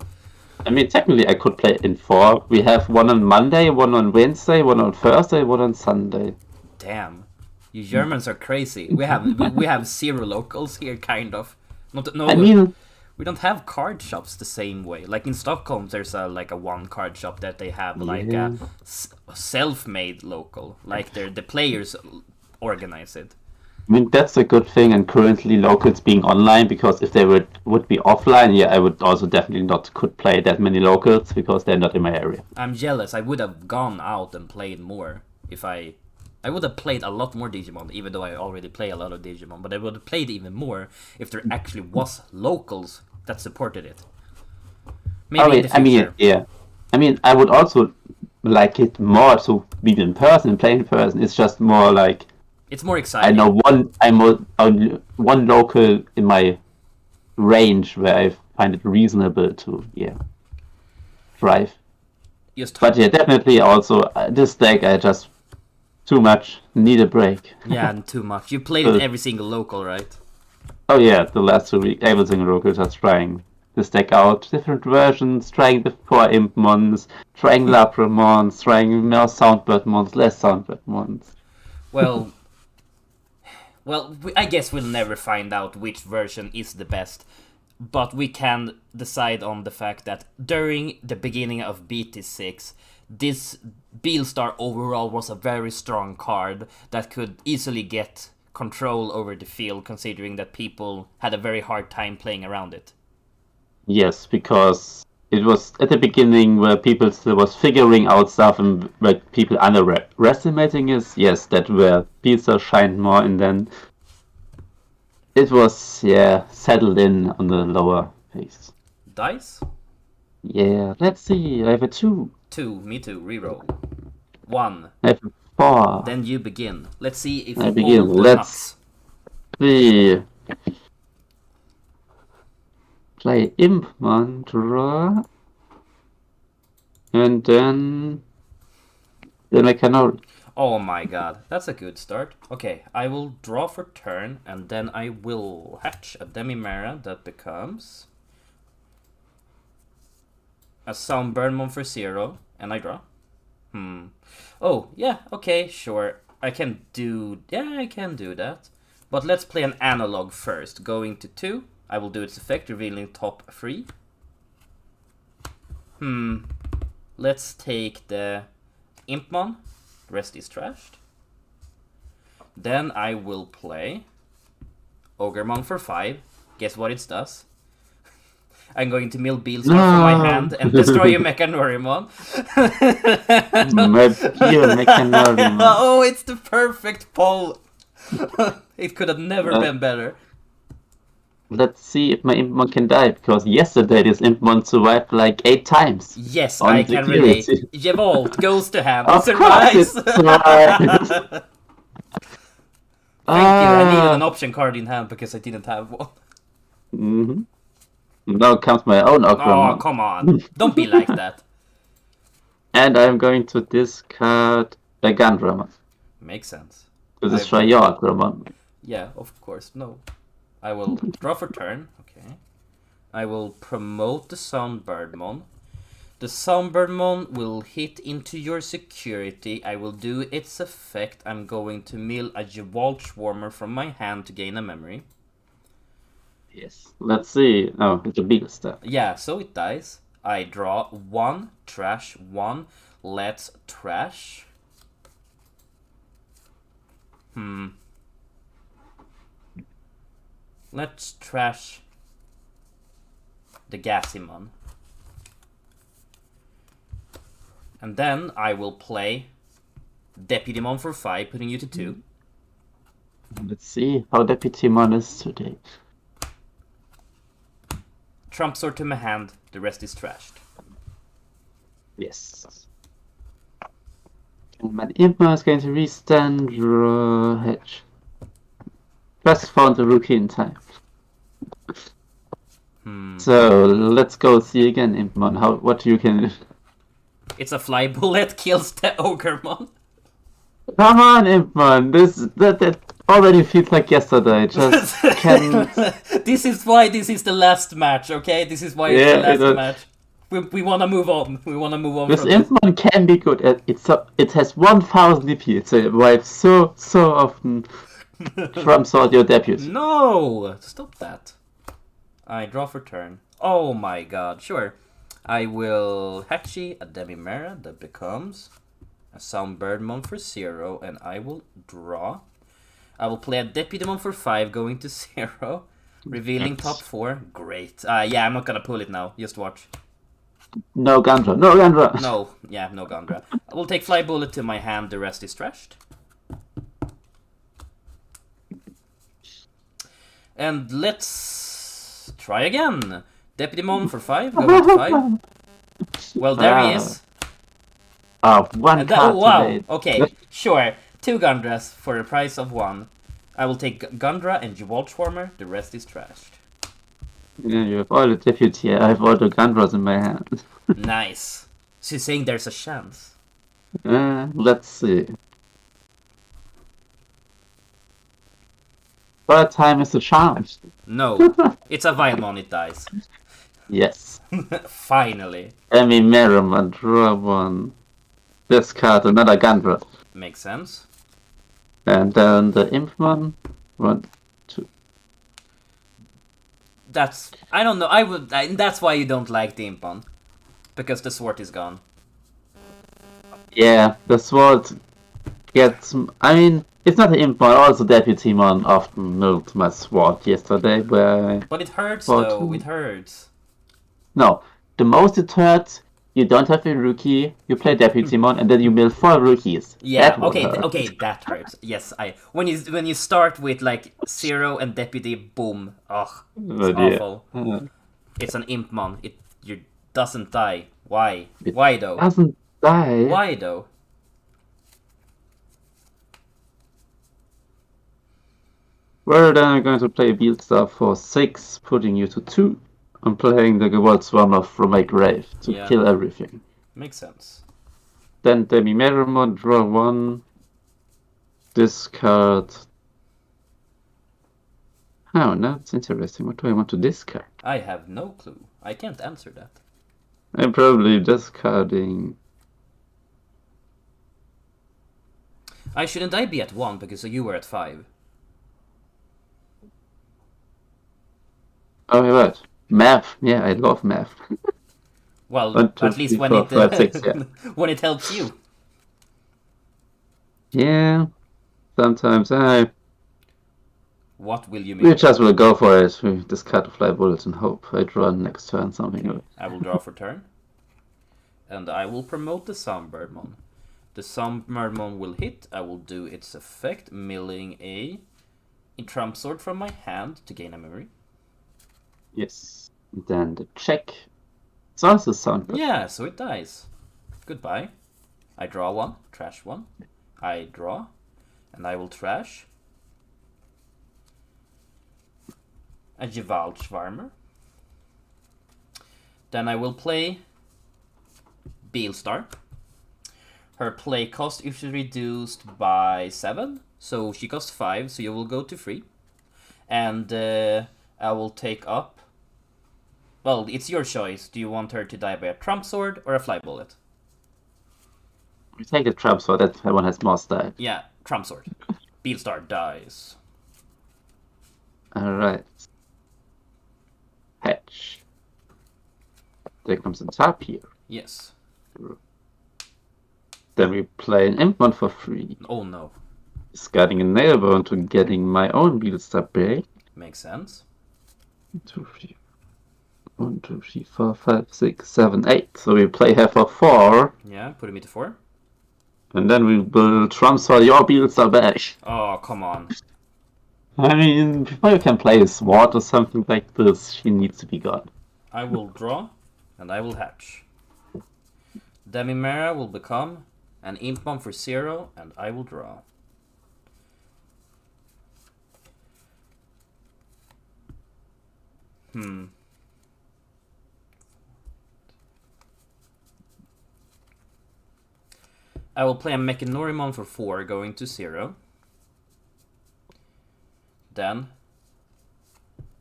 I mean, technically, I could play in 4. We have one on Monday, one on Wednesday, one on Thursday, one on Sunday. Damn, you Germans are crazy. We have 0 locals here, kind of. I mean, we don't have card shops the same way. Like in Stockholm, there's a 1 card shop that they have like a self-made local, like the players organize it. I mean, that's a good thing, and currently locals being online, because if they would be offline, yeah, I would also definitely not could play that many locals because they're not in my area. I'm jealous. I would have gone out and played more if I would have played a lot more Digimon, even though I already play a lot of Digimon, but I would have played even more if there actually was locals that supported it. Maybe in the future. Yeah. I mean, I would also like it more to be in person and play in person. It's just more like, it's more I exciting. know only one local in my range where I find it reasonable to drive. But yeah, definitely also this deck I just too much need a break. Yeah, and too much. You played it every single local, right? Oh yeah, the last 2 weeks every single local just trying this deck out, different versions, trying the 4 Imp mons, trying Labramons, trying more Soundbird mons, less Soundbird mons. Well, I guess we'll never find out which version is the best, but we can decide on the fact that during the beginning of BT6, this Beelstar overall was a very strong card that could easily get control over the field, considering that people had a very hard time playing around it. Yes, because it was at the beginning where people still was figuring out stuff, and where people underestimating is, yes, that where Beelstar shined more, and then it was, settled in on the lower phase. Dice? Yeah, let's see, I have a 2. 2, me too, reroll. 1. I have a 4. Then you begin. Let's see if I begin. all the Let's nuts. see. Play Imp Mantra. And then I can. Oh my god, that's a good start. Okay, I will draw for turn, and then I will hatch a Demimera that becomes a Soundburnmon for 0, and I draw. Oh, yeah, okay, sure. I can do that. But let's play an analog first. Going to 2, I will do its effect, revealing top 3. Let's take the Impmon. The rest is trashed. Then I will play Ogremon for 5. Guess what it does? I'm going to mill Beelstar from my hand and destroy your Mechanorimon. My pure Mechanorimon. Oh, it's the perfect poll. It could have never been better. Let's see if my Impmon can die, because yesterday this Impmon survived like 8 times. Yes, I can relate. Yevolt goes to hand. Of Survives. course it survives. Thank you. I needed an option card in hand because I didn't have one. Mm-hmm. Now comes my own Ogremon. Oh, come on. Don't be like that. And I'm going to discard a Gundramon Makes sense. to destroy your Ogremon. Yeah, of course. No. I will draw for turn. Okay. I will promote the Soundbirdmon. The Soundbirdmon will hit into your security. I will do its effect. I'm going to mill a Yevolt Swarmer from my hand to gain a memory. Yes. Let's see. Oh, it's a Beelstar. Yeah, so it dies. I draw 1, trash 1. Let's trash. Let's trash the Gassimon. And then I will play Deputymon for 5, putting you to 2. Let's see how Deputymon is today. Trump Sword to my hand, the rest is trashed. Yes. And my Impma is going to restand Hedge. Just found the rookie in time. So let's go see again, Impmon. What you can. It's a fly bullet, kills the Ogremon. Come on, Impmon. That already feels like yesterday. Just can. This is why this is the last match, okay? This is why it's the last match. We want to move on. We want to move on. This Impmon can be good. It has 1000 DP. It survives so often. Trump Sword your debut. No! Stop that. I draw for turn. Oh my god, sure. I will Hatchy a Demimera that becomes a Soundbirdmon for 0, and I will draw. I will play a Deputymon for 5, going to 0, revealing top 4. Great. Yeah, I'm not gonna pull it now. Just watch. No Gandra. No Gandra. No, yeah, no Gandra. I will take Fly Bullet to my hand. The rest is trashed. And let's try again. Deputymon for 5, going to 5. Well, there he is. One card. Oh, wow. Okay, sure. 2 Gundras for the price of 1. I will take Gundra and Jewalt Swarmer. The rest is trashed. Yeah, you have all the deputy. I have all the Gundras in my hand. Nice. She's saying there's a chance. Let's see. Third time is a chance. No, it's a Vilemon, it dies. Yes. Finally. Emmy Merriman, draw 1. Discard another Gundra. Makes sense. And then the Impmon. 1, 2. That's... I don't know, that's why you don't like the Impon. Because the sword is gone. Yeah, the sword gets... I mean, it's not an Impmon, also Deputymon often milled my sword yesterday, But it hurts though, it hurts. No, the most it hurts, you don't have a rookie, you play Deputymon, and then you mill 4 rookies. Yeah, okay, that hurts. Yes, when you start with like 0 and Deputy, boom, ugh, it's awful. It's an Impmon, it doesn't die. Why? Why though? Doesn't die. Why though? Well, then I'm going to play Beelstar for 6, putting you to 2. I'm playing the Gewalt Swarmer from my grave to kill everything. Makes sense. Then Demi Merrimon, draw 1. Discard. Oh, that's interesting. What do I want to discard? I have no clue. I can't answer that. I'm probably discarding... Shouldn't I be at 1 because you were at 5? Oh, you're right. Math. Yeah, I love math. Well, 1, 2, at least 3, when 4, 5, 6, yeah. when it helps you. Yeah. Sometimes What will you make? We just will go for it. We discard the fly bullets and hope I draw next turn something. Okay. I will draw for turn. And I will promote the Sunbirdmon. The Sunbirdmon will hit. I will do its effect, milling a Trump Sword from my hand to gain a memory. Yes. Then the check. It's also Sunbird. Yeah, so it dies. Goodbye. I draw 1, trash 1. I draw, and I will trash a Jewalt Swarmer. Then I will play Beelstar. Her play cost is reduced by 7, so she costs 5, so you will go to 3. And I will take up... Well, it's your choice. Do you want her to die by a Trump Sword or a Fly Bullet? We take a Trump Sword, that one has more style. Yeah, Trump Sword. Beelstar dies. Alright. Hatch. There comes a Tapir. Yes. Then we play an Impmon for free. Oh no. Discarding a Nailbone to getting my own Beelstar back. Makes sense. 1, 2, 3. 1, 2, 3, 4, 5, 6, 7, 8. So we play her for 4. Yeah, put me to 4. And then we will transfer your Beelstar back. Oh, come on. I mean, before you can play a Sword or something like this, she needs to be gone. I will draw, and I will hatch. Demimera will become an Impmon for 0, and I will draw. I will play a Mechanorimon for 4, going to 0. Then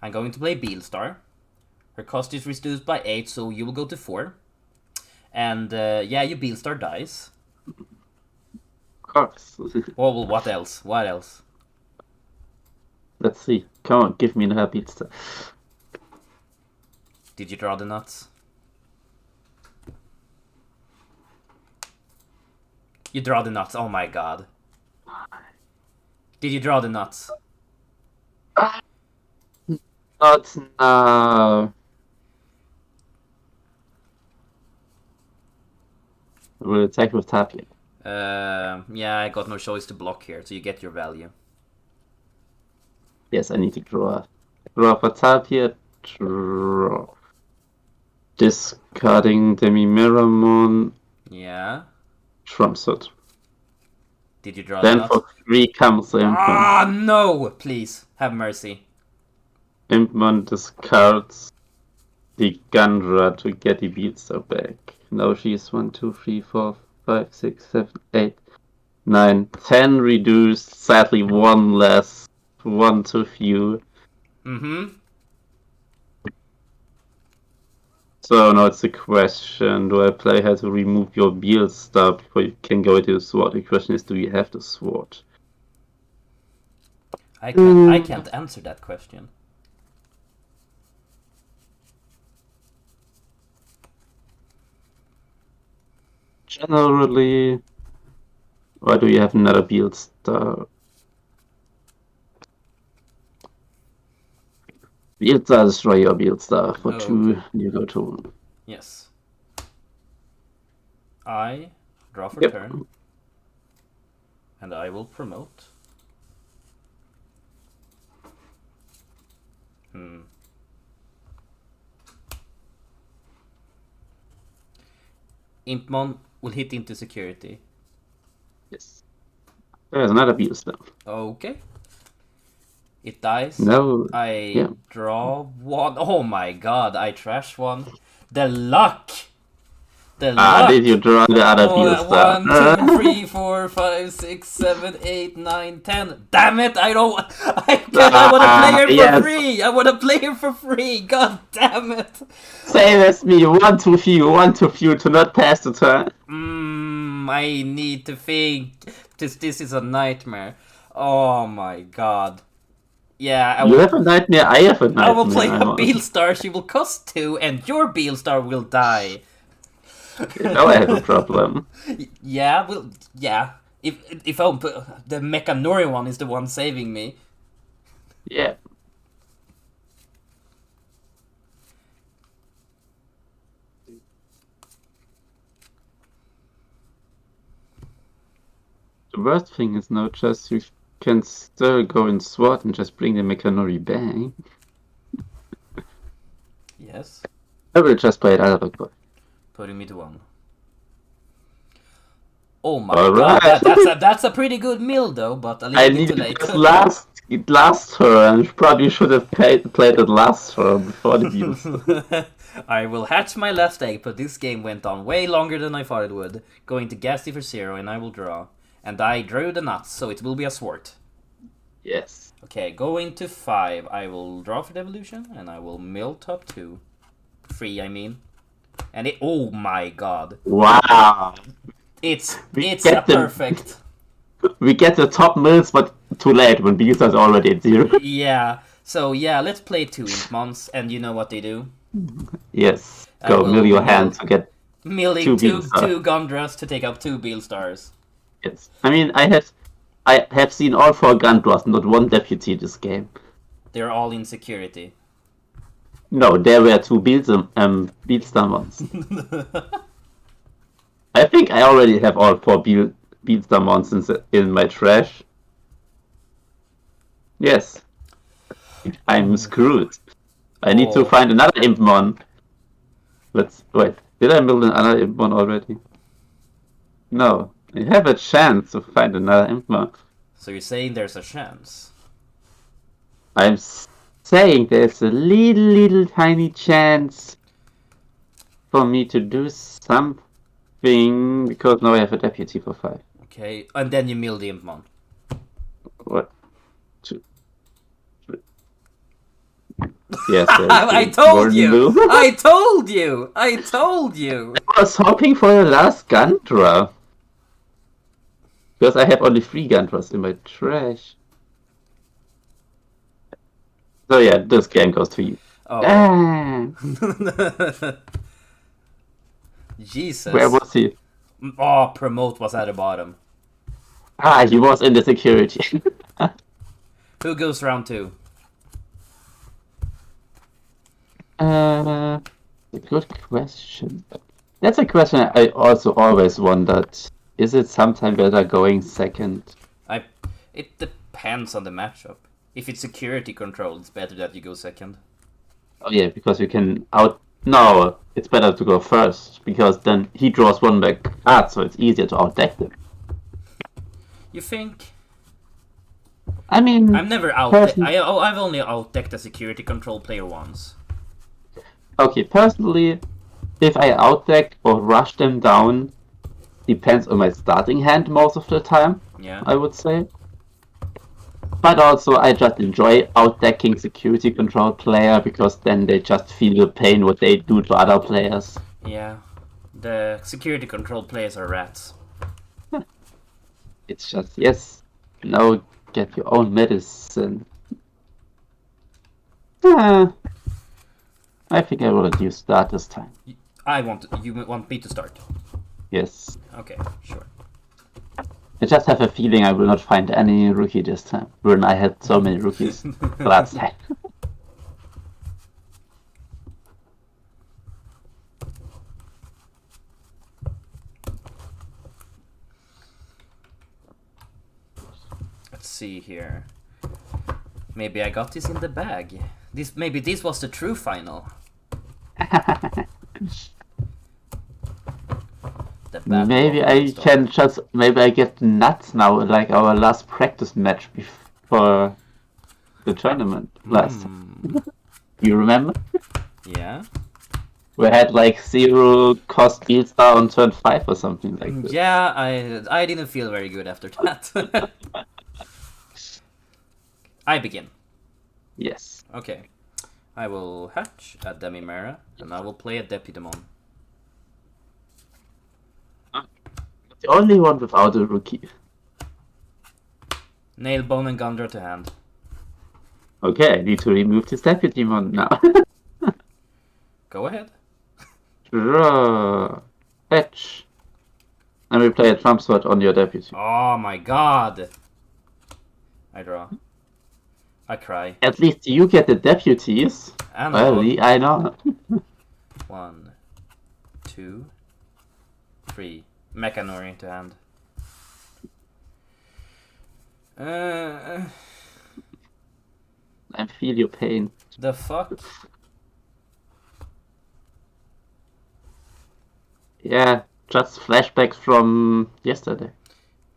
I'm going to play Beelstar. Her cost is reduced by 8, so you will go to 4. And yeah, your Beelstar dies. Of course. Oh, well, what else? What else? Let's see. Come on, give me another Beelstar. Did you draw the nuts? You draw the nuts, oh my god. Did you draw the nuts? Not now. We'll attack with Tapir. Yeah, I got no choice to block here, so you get your value. Yes, I need to draw. Draw for Tapir. Draw. Discarding Demi-Miramon. Yeah. Trumps it. Did you draw Then the nuts? for 3 comes the Impmon. Ah, no! Please, have mercy. Impmon discards the Gundra to get the Beelstar back. Now she's 1, 2, 3, 4, 5, 6, 7, 8, 9, 10 reduced. Sadly, 1 less. 1 too few. Mm-hmm. So now it's the question, do I play her to remove your Beelstar before you can go to the sword? The question is, do you have the sword? I can't answer that question. Generally, or do you have another Beelstar? Beelstar, destroy your Beelstar for Oh, 2, you go to 1. Yes. I draw for Yep. turn. And I will promote. Impmon will hit into security. Yes. There's another Beelstar. Okay. It dies. No. I draw 1. Oh my god, I trash 1. The luck! The luck! Did you draw the other Beelstar? 1, 2, 3, 4, 5, 6, 7, 8, 9, 10. Damn it! I don't. I want to play her for free. I want to play her for free. God damn it! Same as me. 1 too few. 1 too few to not pass the turn. I need to think. This is a nightmare. Oh my god. Yeah, You have a nightmare. I have a nightmare. I will play a Beelstar. She will cost 2, and your Beelstar will die. Now I have a problem. Yeah, well, yeah. If I put the Mechanori one is the one saving me. Yeah. The worst thing is now just you can still go in SWAT and just bring the Mechanori back. Yes. I will just play it out of a book. Putting me to 1. Oh my All god, right. that's a pretty good mill though, but a I little bit needed too late. it last turn. Probably should have played it last turn before the Beelstar. I will hatch my last egg, but this game went on way longer than I thought it would. Going to Ghastly for 0, and I will draw. And I drew the nuts, so it will be a sword. Yes. Okay, going to 5. I will draw for the evolution, and I will mill top 2. 3, I mean. And it. Oh my god. Wow. It's get a the- perfect. We get the top mills, but too late when Beelstar is already at 0. Yeah. So yeah, let's play 2 Impmons, and you know what they do? Yes. I Go will mill your hand to get milling 2 two Beelstar. Gondras to take up 2 Beelstars. Yes. I mean, I have seen all 4 Gundras, not one deputy this game. They're all in security. No, there were 2 Beelstar ones. I think I already have all 4 Beelstar monsters in my trash. Yes. I'm screwed. I need to find another Impmon. Let's wait. Did I build another Impmon already? No. I have a chance to find another Impmon. So you're saying there's a chance? I'm saying there's a little tiny chance for me to do something because now I have a deputy for 5. Okay, and then you mill the Impmon. What? 2, 3. Yes, I told you! I told you! I told you! I was hoping for the last Gundra. Because I have only 3 Gundras in my trash. So yeah, this game goes to you. Oh. Ah. Jesus. Where was he? Oh, Promote was at the bottom. Ah, he was in the security. Who goes round 2? A good question. That's a question I also always wondered. Is it sometime better going second? It depends on the matchup. If it's security control, it's better that you go second. Oh yeah, because you can out... No, it's better to go first, because then he draws 1 back card, so it's easier to outdeck them. You think? I mean... I've never outdecked... I've only outdecked a security control player once. Okay, personally, if I outdeck or rush them down, depends on my starting hand most of the time, yeah. I would say. But also, I just enjoy outdecking security control player because then they just feel the pain what they do to other players. Yeah, the security control players are rats. It's just, yes, now get your own medicine. I think I will let you start this time. You want me to start? Yes. Okay, sure. I just have a feeling I will not find any rookie this time, when I had so many rookies last time. Let's see here. Maybe I got this in the bag. Maybe this was the true final. Maybe I get nuts now, like our last practice match before the tournament last time. You remember? Yeah. We had like 0 cost Beelstar on turn 5 or something like that. Yeah, I didn't feel very good after that. I begin. Yes. Okay. I will hatch a Demimera, and I will play a Deputamon. The only one without a rookie. Nailbone and Gundra to hand. Okay, I need to remove this Deputamon now. Go ahead. Draw. Fetch. And we play a trump sword on your deputy. Oh my god! I draw. I cry. At least you get the deputies. And Early, I know. 1, 2, 3. Mechanori to hand. I feel your pain. The fuck? Yeah, just flashbacks from yesterday.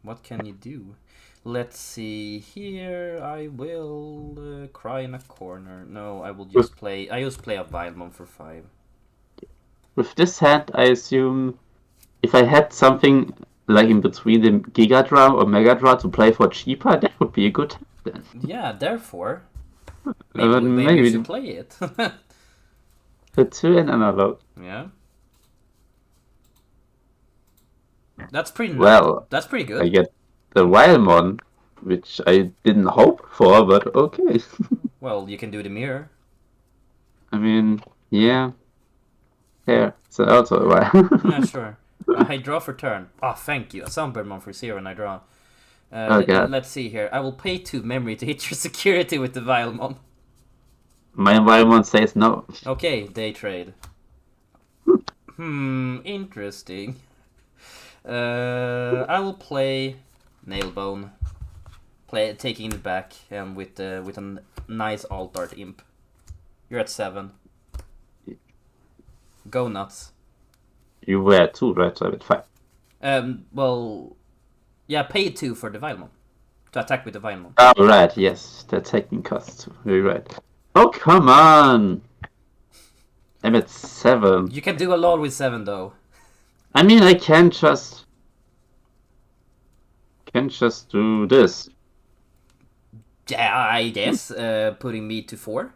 What can you do? Let's see here. I will cry in a corner. No, I will just play. I just play a Wildmon for 5. With this hand, I assume if I had something like in between the Giga Draw or Mega Draw to play for cheaper, that would be a good hand then. Yeah, therefore, maybe we should play it. The 2 and analog. Yeah. That's pretty. Well, that's pretty good. I get the Wildmon, which I didn't hope for, but okay. Well, you can do the mirror. I mean, yeah. Here, so also a while. Yeah, sure. I draw for turn. Oh, thank you. A Sunbirdmon for 0 and I draw. Oh god. Let's see here. I will pay 2 memory to hit your security with the Vilemon. My environment says no. Okay, day trade. Interesting. I will play Nailbone. Taking it back and with a nice alt art imp. You're at 7. Go nuts. You were 2, right? So I'm at 5. Well, yeah, pay 2 for the Vilemon. To attack with the Vilemon. Oh, right, yes. The attacking costs. You're right. Oh, come on! I'm at 7. You can do a lot with 7 though. I mean, I can just do this. Yeah, I guess. Putting me to 4.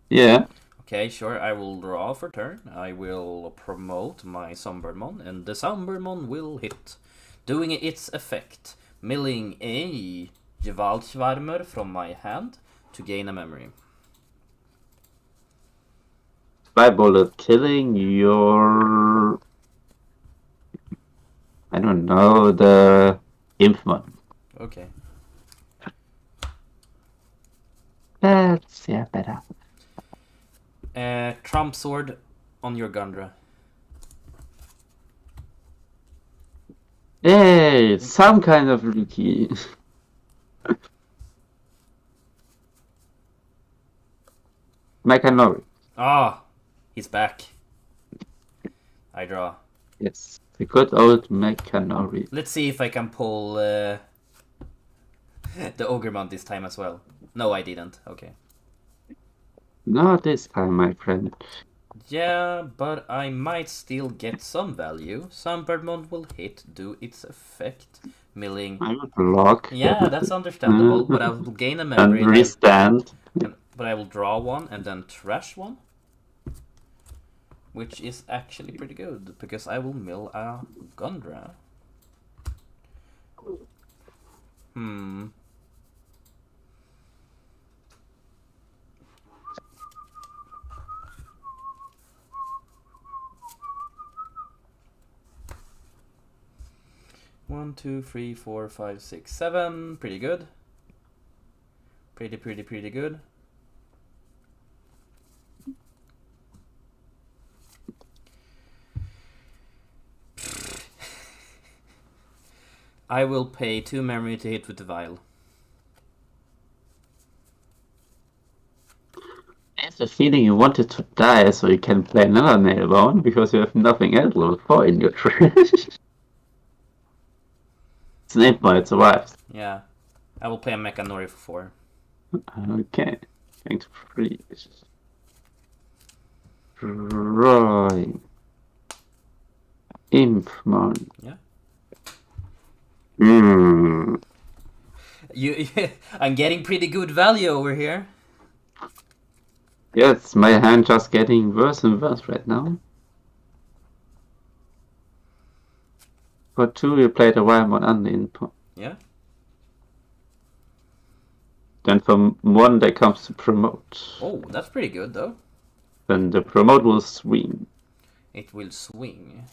Yeah. Okay, sure. I will draw for turn. I will promote my Sunbirdmon, and the Sunbirdmon will hit, doing its effect, milling a Gewaltschwarmer from my hand to gain a memory. By bullet killing your... I don't know, the Impmon. Okay. That's, yeah, better. Trump Sword on your Gundra. Hey, some kind of rookie. Mechanori. Ah, he's back. I draw. Yes, the good old Mechanori. Let's see if I can pull the Ogremon this time as well. No, I didn't. Okay. Not this time, my friend. Yeah, but I might still get some value. Sunbirdmon will hit, do its effect, milling. I will block. Yeah, that's understandable, but I will gain a memory. And restand. But I will draw one and then trash one. Which is actually pretty good, because I will mill a Gundra. One, two, three, four, five, six, 7. Pretty good. Pretty good. I will pay 2 memory to hit with the vial. I have the feeling you wanted to die so you can play another Nailbone because you have nothing else level 4 in your trash. It's an 8 it survives. Yeah. I will play a Mechanori for 4. Okay. Going to freeze. Right. Impmon. Yeah. I'm getting pretty good value over here. Yes, my hand just getting worse and worse right now. For 2, you played a Wildmon and the input. Yeah. Then from 1, there comes to promote. Oh, that's pretty good though. Then the promote will swing. It will swing.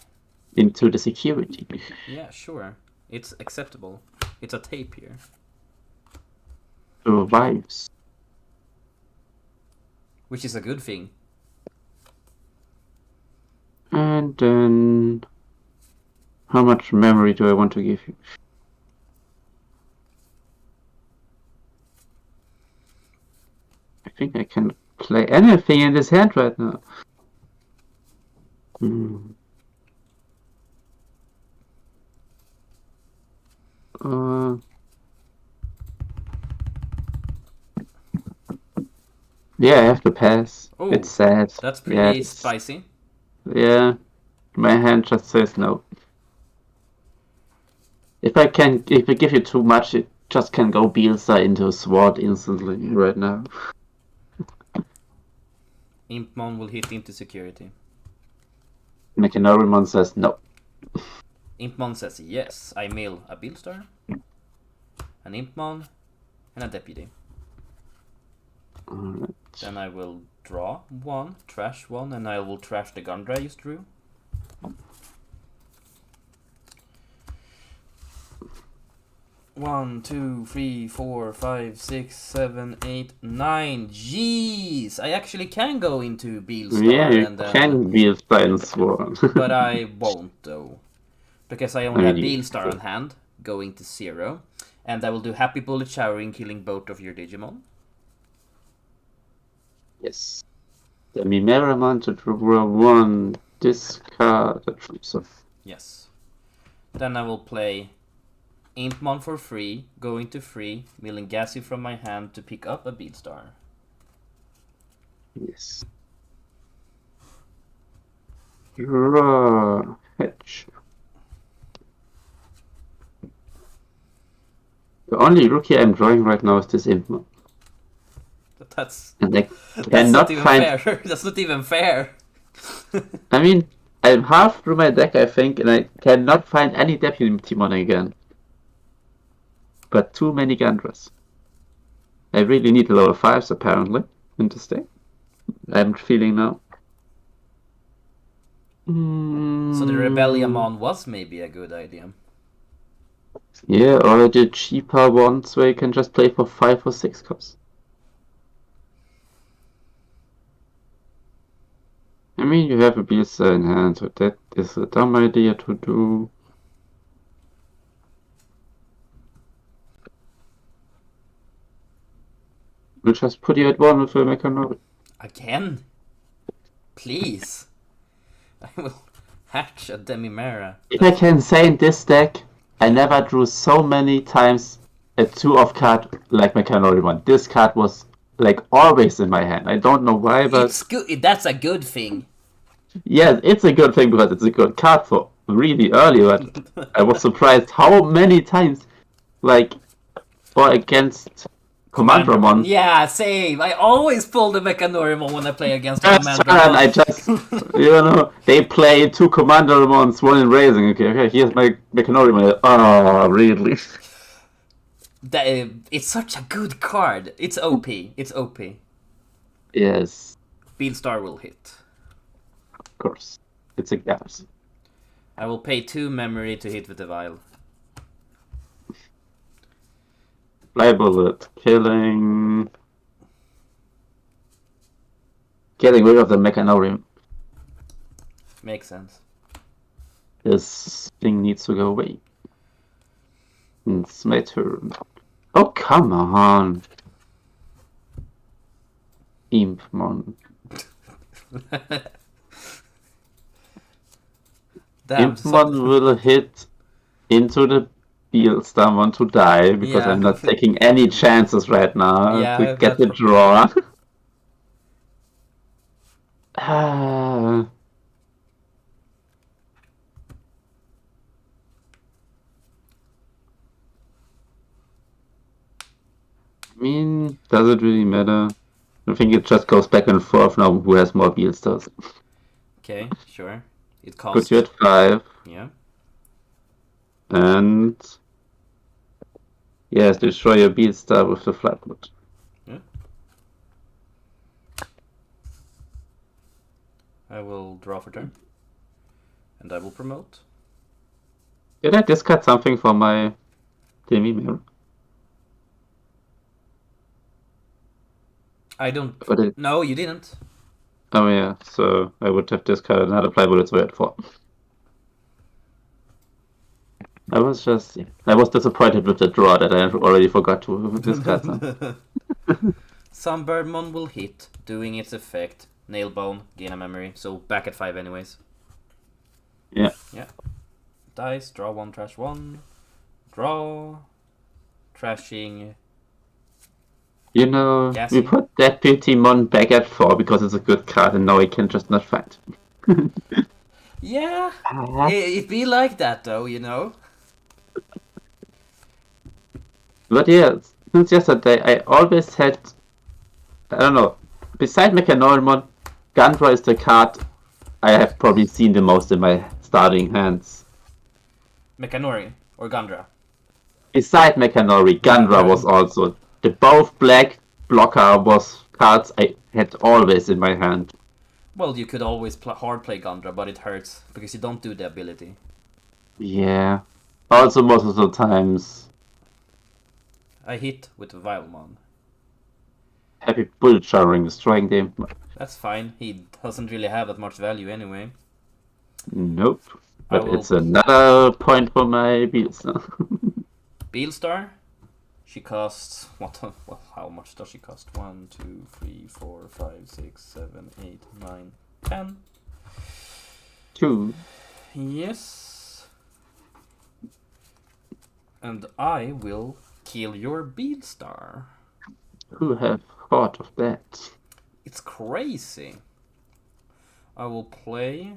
Into the security. Yeah, sure. It's acceptable. It's a tape here. Survives. Which is a good thing. And then... How much memory do I want to give you? I think I can play anything in this hand right now. Yeah, I have to pass. Oh, it's sad. That's pretty spicy. Yeah, my hand just says no. If I give you too much, it just can go Beelstar into a sword instantly right now. Impmon will hit into security. Mechanorimon says no. Impmon says yes. I mill a Beelstar, an Impmon, and a Deputy. Alright. Then I will draw one, trash one, and I will trash the Gundra I just drew. One, two, three, four, five, six, 7, 8, 9. Jeez! I actually can go into Beelstar Yeah, you and then... can Beelstar and Swarm. But I won't though. Because I only have Beelstar on hand, going to 0. And I will do Happy Bullet Showering, killing both of your Digimon. Yes. The Mimeramon to draw 1, discard a Troops. Yes. Then I will play Impmon for free, going to 3, milling Gassy from my hand to pick up a Beelstar. Yes. Draw Hedge. The only rookie I'm drawing right now is this Impmon. That's And I that's cannot not even find. fair. That's not even fair. I mean, I'm half through my deck, I think, and I cannot find any Deputy Mon again. But too many Gundras. I really need lower 5s, apparently, in this deck. I'm feeling now. So the Rebelliamon was maybe a good idea. Yeah, or the cheaper ones where you can just play for 5 or 6 costs. I mean, you have a Beelstar in hand, so that is a dumb idea to do. We'll just put you at 1 with a Mechanori. Again? Please. I will hatch a Demimera. If I can say in this deck, I never drew so many times a 2-off card like Mechanori one. This card was like always in my hand. I don't know why, but It's good. That's a good thing. yeah, it's a good thing because it's a good card for really early, but I was surprised how many times, like, or against Commandramon. Yeah, same. I always pull the Mechanorimon when I play against First turn, I just, they play 2 Commanderamons, 1 in Raising. Okay, here's my Mechanorimon. Oh, really? It's such a good card. It's OP. It's OP. Yes, Beelstar will hit. of course. It's a gas. I will pay 2 memory to hit with the vial. Fly Bullet, getting rid of the Mechanorim. Makes sense. This thing needs to go away. It's my turn. Oh, come on. Impmon. Damn. Impmon will hit into the Beelstar one to die because Yeah. I'm not taking any chances right now Yeah, to get the that's- draw. Ah. I mean, does it really matter? I think it just goes back and forth now who has more Beelstars. Okay, sure. It Put costs. you at 5, Yeah. and yes, destroy your Beelstar with the Flatwood. I will draw for turn. And I will promote. Did I discard something for my Demi Mirror? I don't. Or did... No, you didn't. Oh yeah, so I would have discarded another Plywood, so I had 4. I was disappointed with the draw that I already forgot to discard some. Sunbirdmon will hit, doing its effect. Nailbone, gain a memory, so back at 5 anyways. Yeah. Yeah. Dice, draw 1, trash 1. Draw. Trashing. You know, Gassy. we put Deputy Mon back at 4 because it's a good card and now he can just not fight. Yeah. It be like that though, you know? But yeah, since yesterday I always had, I don't know, beside Mechanorimon, Gundra is the card I have probably seen the most in my starting hands. Mechanori or Gundra. Beside Mechanori, Gundra was also the both black blocker was cards I had always in my hand. Well, you could always hard play Gundra, but it hurts because you don't do the ability. Yeah. Also, most of the times, I hit with Vilemon. Happy Bullet Showering destroying them. That's fine. He doesn't really have that much value anyway. Nope. I But will it's another point for my Beelstar. Beelstar. She costs what? Well, how much does she cost? 1, 2, 3, 4, 5, 6, 7, 8, 9, 10. 2. Yes. And I will kill your Beelstar. Who have thought of that? It's crazy. I will play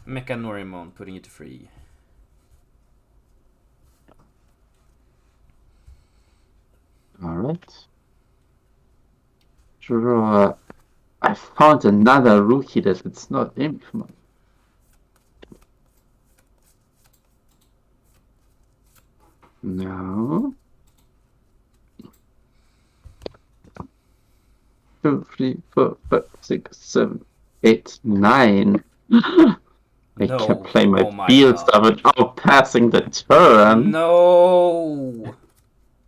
Mechanorimon, putting it free. Alright. Draw. I found another rookie that it's not Impmon. No. 2, 3, 4, 5, 6, 7, 8, 9. I No. kept playing my Oh my Beelstar without passing the turn. No.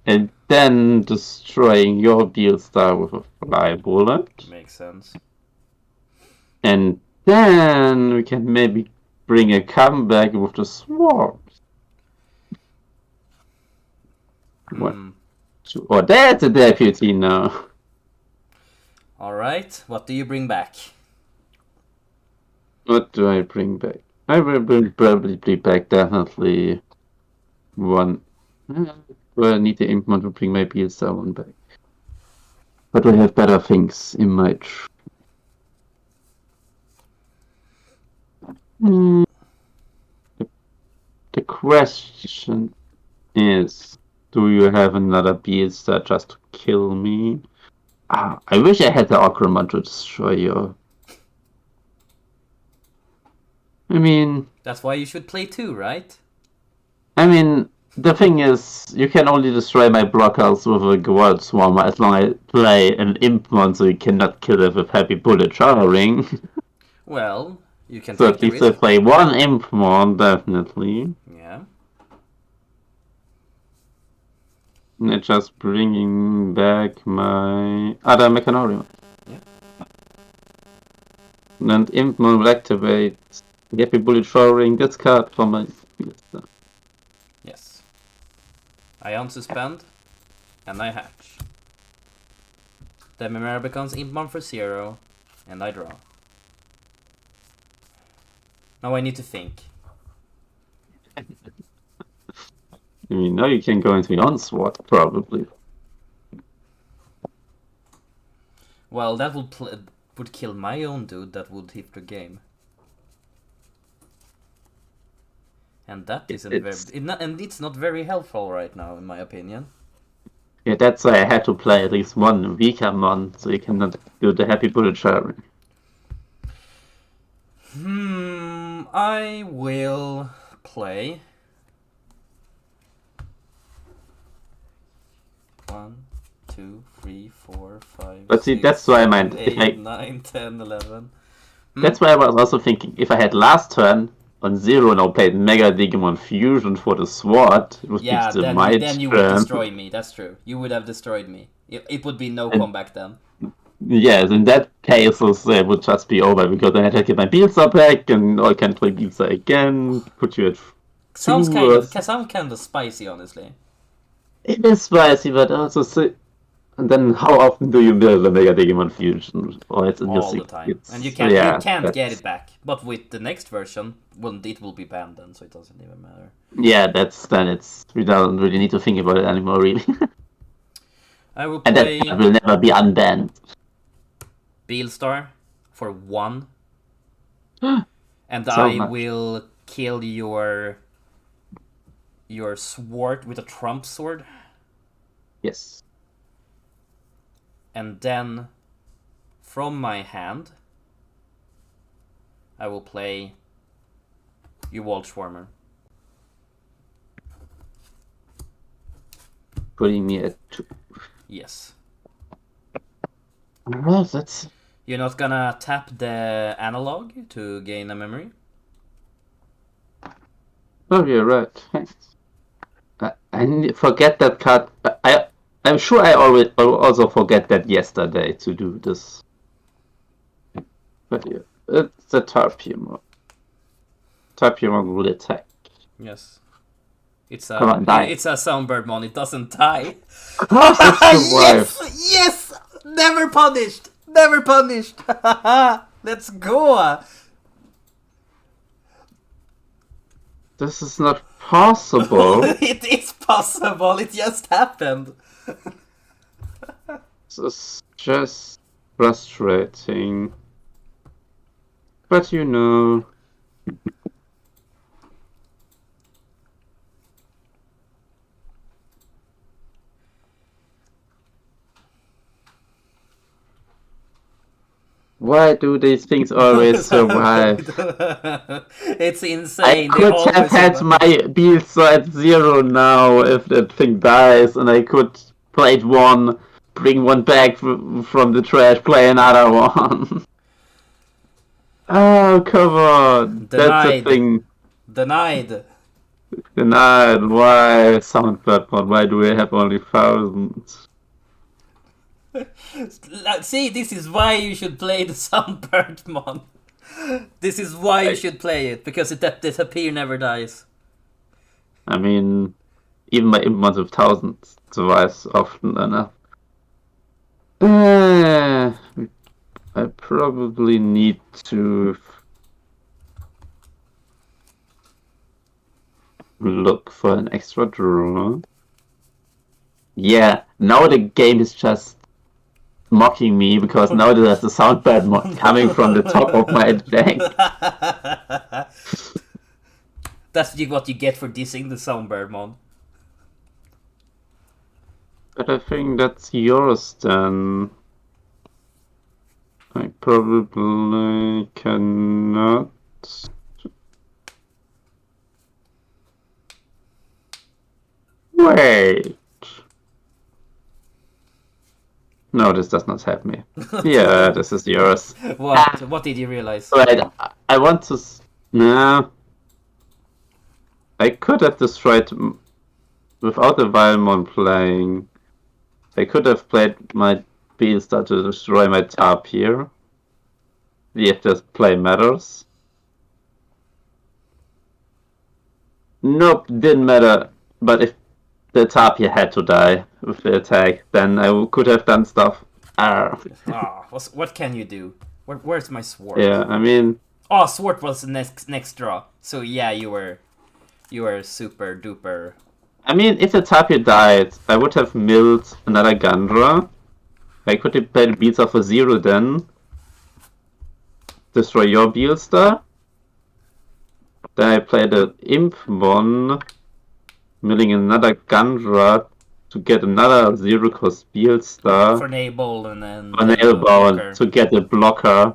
And then destroying your Beelstar with a fly bullet. Makes sense. And then we can maybe bring a comeback with the sword. 1, 2. Oh, that's a deputy now. Alright, what do you bring back? What do I bring back? I will probably bring back definitely one. Well, I need the Impmon to bring my Beelstar one back. But I have better things in my The question is, do you have another Beelstar just to kill me? I wish I had the Okromon to destroy you. I mean... That's why you should play 2, right? I mean, the thing is, you can only destroy my blockers with a World Swarmer as long as I play an Impmon, so you cannot kill it with Happy Bullet Showering. Well, you can So take at the least I risk. play one Impmon, definitely. Yeah. And just bringing back my other Mechanorium. Yeah. And Impmon will activate Happy Bullet Showering this card for my Beelstar. Yes. I unsuspend, and I hatch. The Memera becomes Impmon for 0, and I draw. Now I need to think. I mean, now you can go into the Onslaught, probably. Well, that would kill my own dude that would hit the game. And that isn't and it's not very helpful right now, in my opinion. Yeah, that's why I had to play at least one weaker mon, so you cannot do the Happy Bullet Showering. I will play 1, 2, 3, 4, 5. But see, 6, that's why I 7, meant 8, 9, 10, 11. That's why I was also thinking, if I had last turn on 0 now played Mega Digimon Fusion for the sword, it would be the my then you would destroy me. That's true. You would have destroyed me. It would be no comeback then. Yes, in that case, it would just be over because then I had to get my Beelstar back and I can play Beelstar again. Put you at Sounds 2 kind of spicy, honestly. It is spicy, but also and then how often do you build a Mega Digimon Fusion? Or it's in All your the time, and you yeah, can't get it back. But with the next version, well, it will be banned then, so it doesn't even matter. Yeah, we don't really need to think about it anymore, really. I will And play that will never be unbanned. Beelstar for 1, and So I much. will kill your sword with a trump sword. Yes. And then, from my hand, I will play You Wall Swarmer. Putting me at 2. Yes. Well, that's... You're not gonna tap the analog to gain a memory? Oh, you're right. Thanks. I forget that card. I'm sure I also forget that yesterday to do this. But yeah, it's a Tarpimo. Tarpimo will attack. Yes. It's Come on, die. It's a Soundbird mon. It doesn't die. Of course it survived. Yes! Yes! Never punished! Never punished! Let's go! This is not possible. It is possible. It just happened. This is just frustrating. But you know... Why do these things always survive? It's insane. I could have had my Beelstar at 0 now if that thing dies, and I could play 1, bring 1 back from the trash, play another one. Oh, come on. Denied. That's the thing. Denied. Denied. Why? Soundbird mod, why do we have only 1000s? See, this is why you should play the Soundbird mon. This is why you should play it, because that disappear never dies. I mean, even my imp of 1000s survives often enough. I probably need to look for an extra draw. Yeah, now the game is just mocking me because now there's a Soundbird mod coming from the top of my deck. That's what you get for dissing the Soundbird mod. But I think that's yours then. I probably cannot. Wait. No, this does not help me. Yeah, this is yours. What? What did you realize? Wait, I want to... No. I could have destroyed... Without the Valmon playing... I could have played my Beelstar to destroy my top here. Yeah, just play matters. Nope, didn't matter. But if the Tapir had to die with the attack, then I could have done stuff. What can you do? Where's my sword? Yeah, I mean... Oh, sword was the next draw. So yeah, you were super duper. I mean, if the Tapir died, I would have milled another Gandra. I could have played Beelstar for 0 then. Destroy your Beelstar. Then I played the Imp one, milling another Gandra to get another 0-cost Beelstar. For Nail and then... For Nail to get a blocker.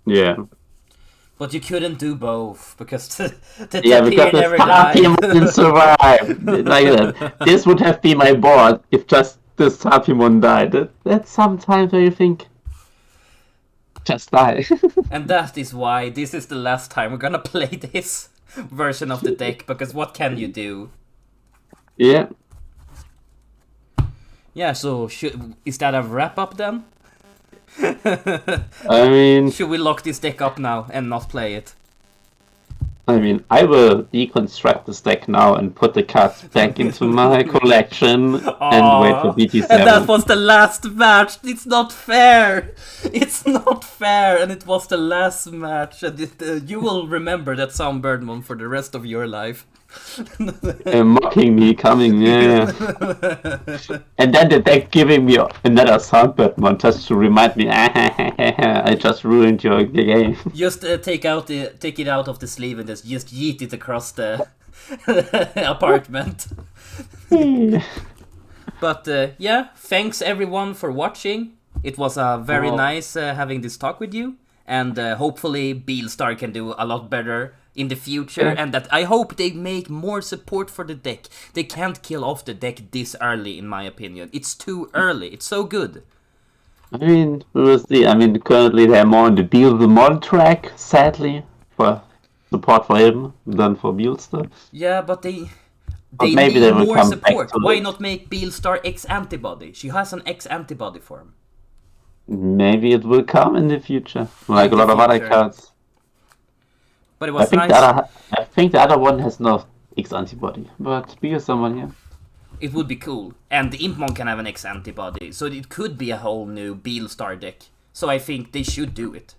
Yeah. But you couldn't do both, because the Tapir never died. didn't survive. Like that. This would have been my board if just this Tapimon died. That's sometimes where you think, just die. And that is why this is the last time we're gonna play this version of the deck, because what can you do? Yeah. Yeah, so is that a wrap up then? I mean... Should we lock this deck up now and not play it? I mean, I will deconstruct this deck now and put the cards back into my collection and wait for BT7. And that was the last match! It's not fair! It's not fair! And it was the last match. And you will remember that Soundbirdmon for the rest of your life. Mocking me, coming, yeah. And then the deck giving me another Soundbirdmon just to remind me, I just ruined your game. Just take it out of the sleeve and just yeet it across the apartment. But yeah, thanks everyone for watching. It was very nice having this talk with you. and hopefully Beelstar can do a lot better in the future, Yeah. and that I hope they make more support for the deck. They can't kill off the deck this early, in my opinion. It's too early. It's so good. I mean, we will see. I mean, currently they're more on the Beal the Mod track, sadly, for support for him than for Beelstar. Yeah, but they But maybe they need will more come support. back to Why it. not make Beelstar X antibody? She has an X antibody form. Maybe it will come in the future, like In a the lot of other future. cards. But it I was think nice. I think the other one has no X antibody, but be someone here. It would be cool. And the Impmon can have an X antibody, so it could be a whole new Beelstar deck. So I think they should do it.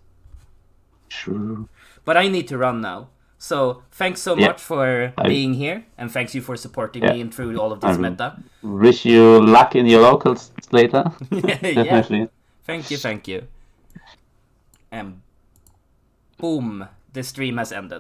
True. But I need to run now. So thanks so Yeah. much for being here, and thanks you for supporting Yeah. me and through all of this I will meta. wish you luck in your locals later. Yeah. Definitely. Thank you. And boom, the stream has ended.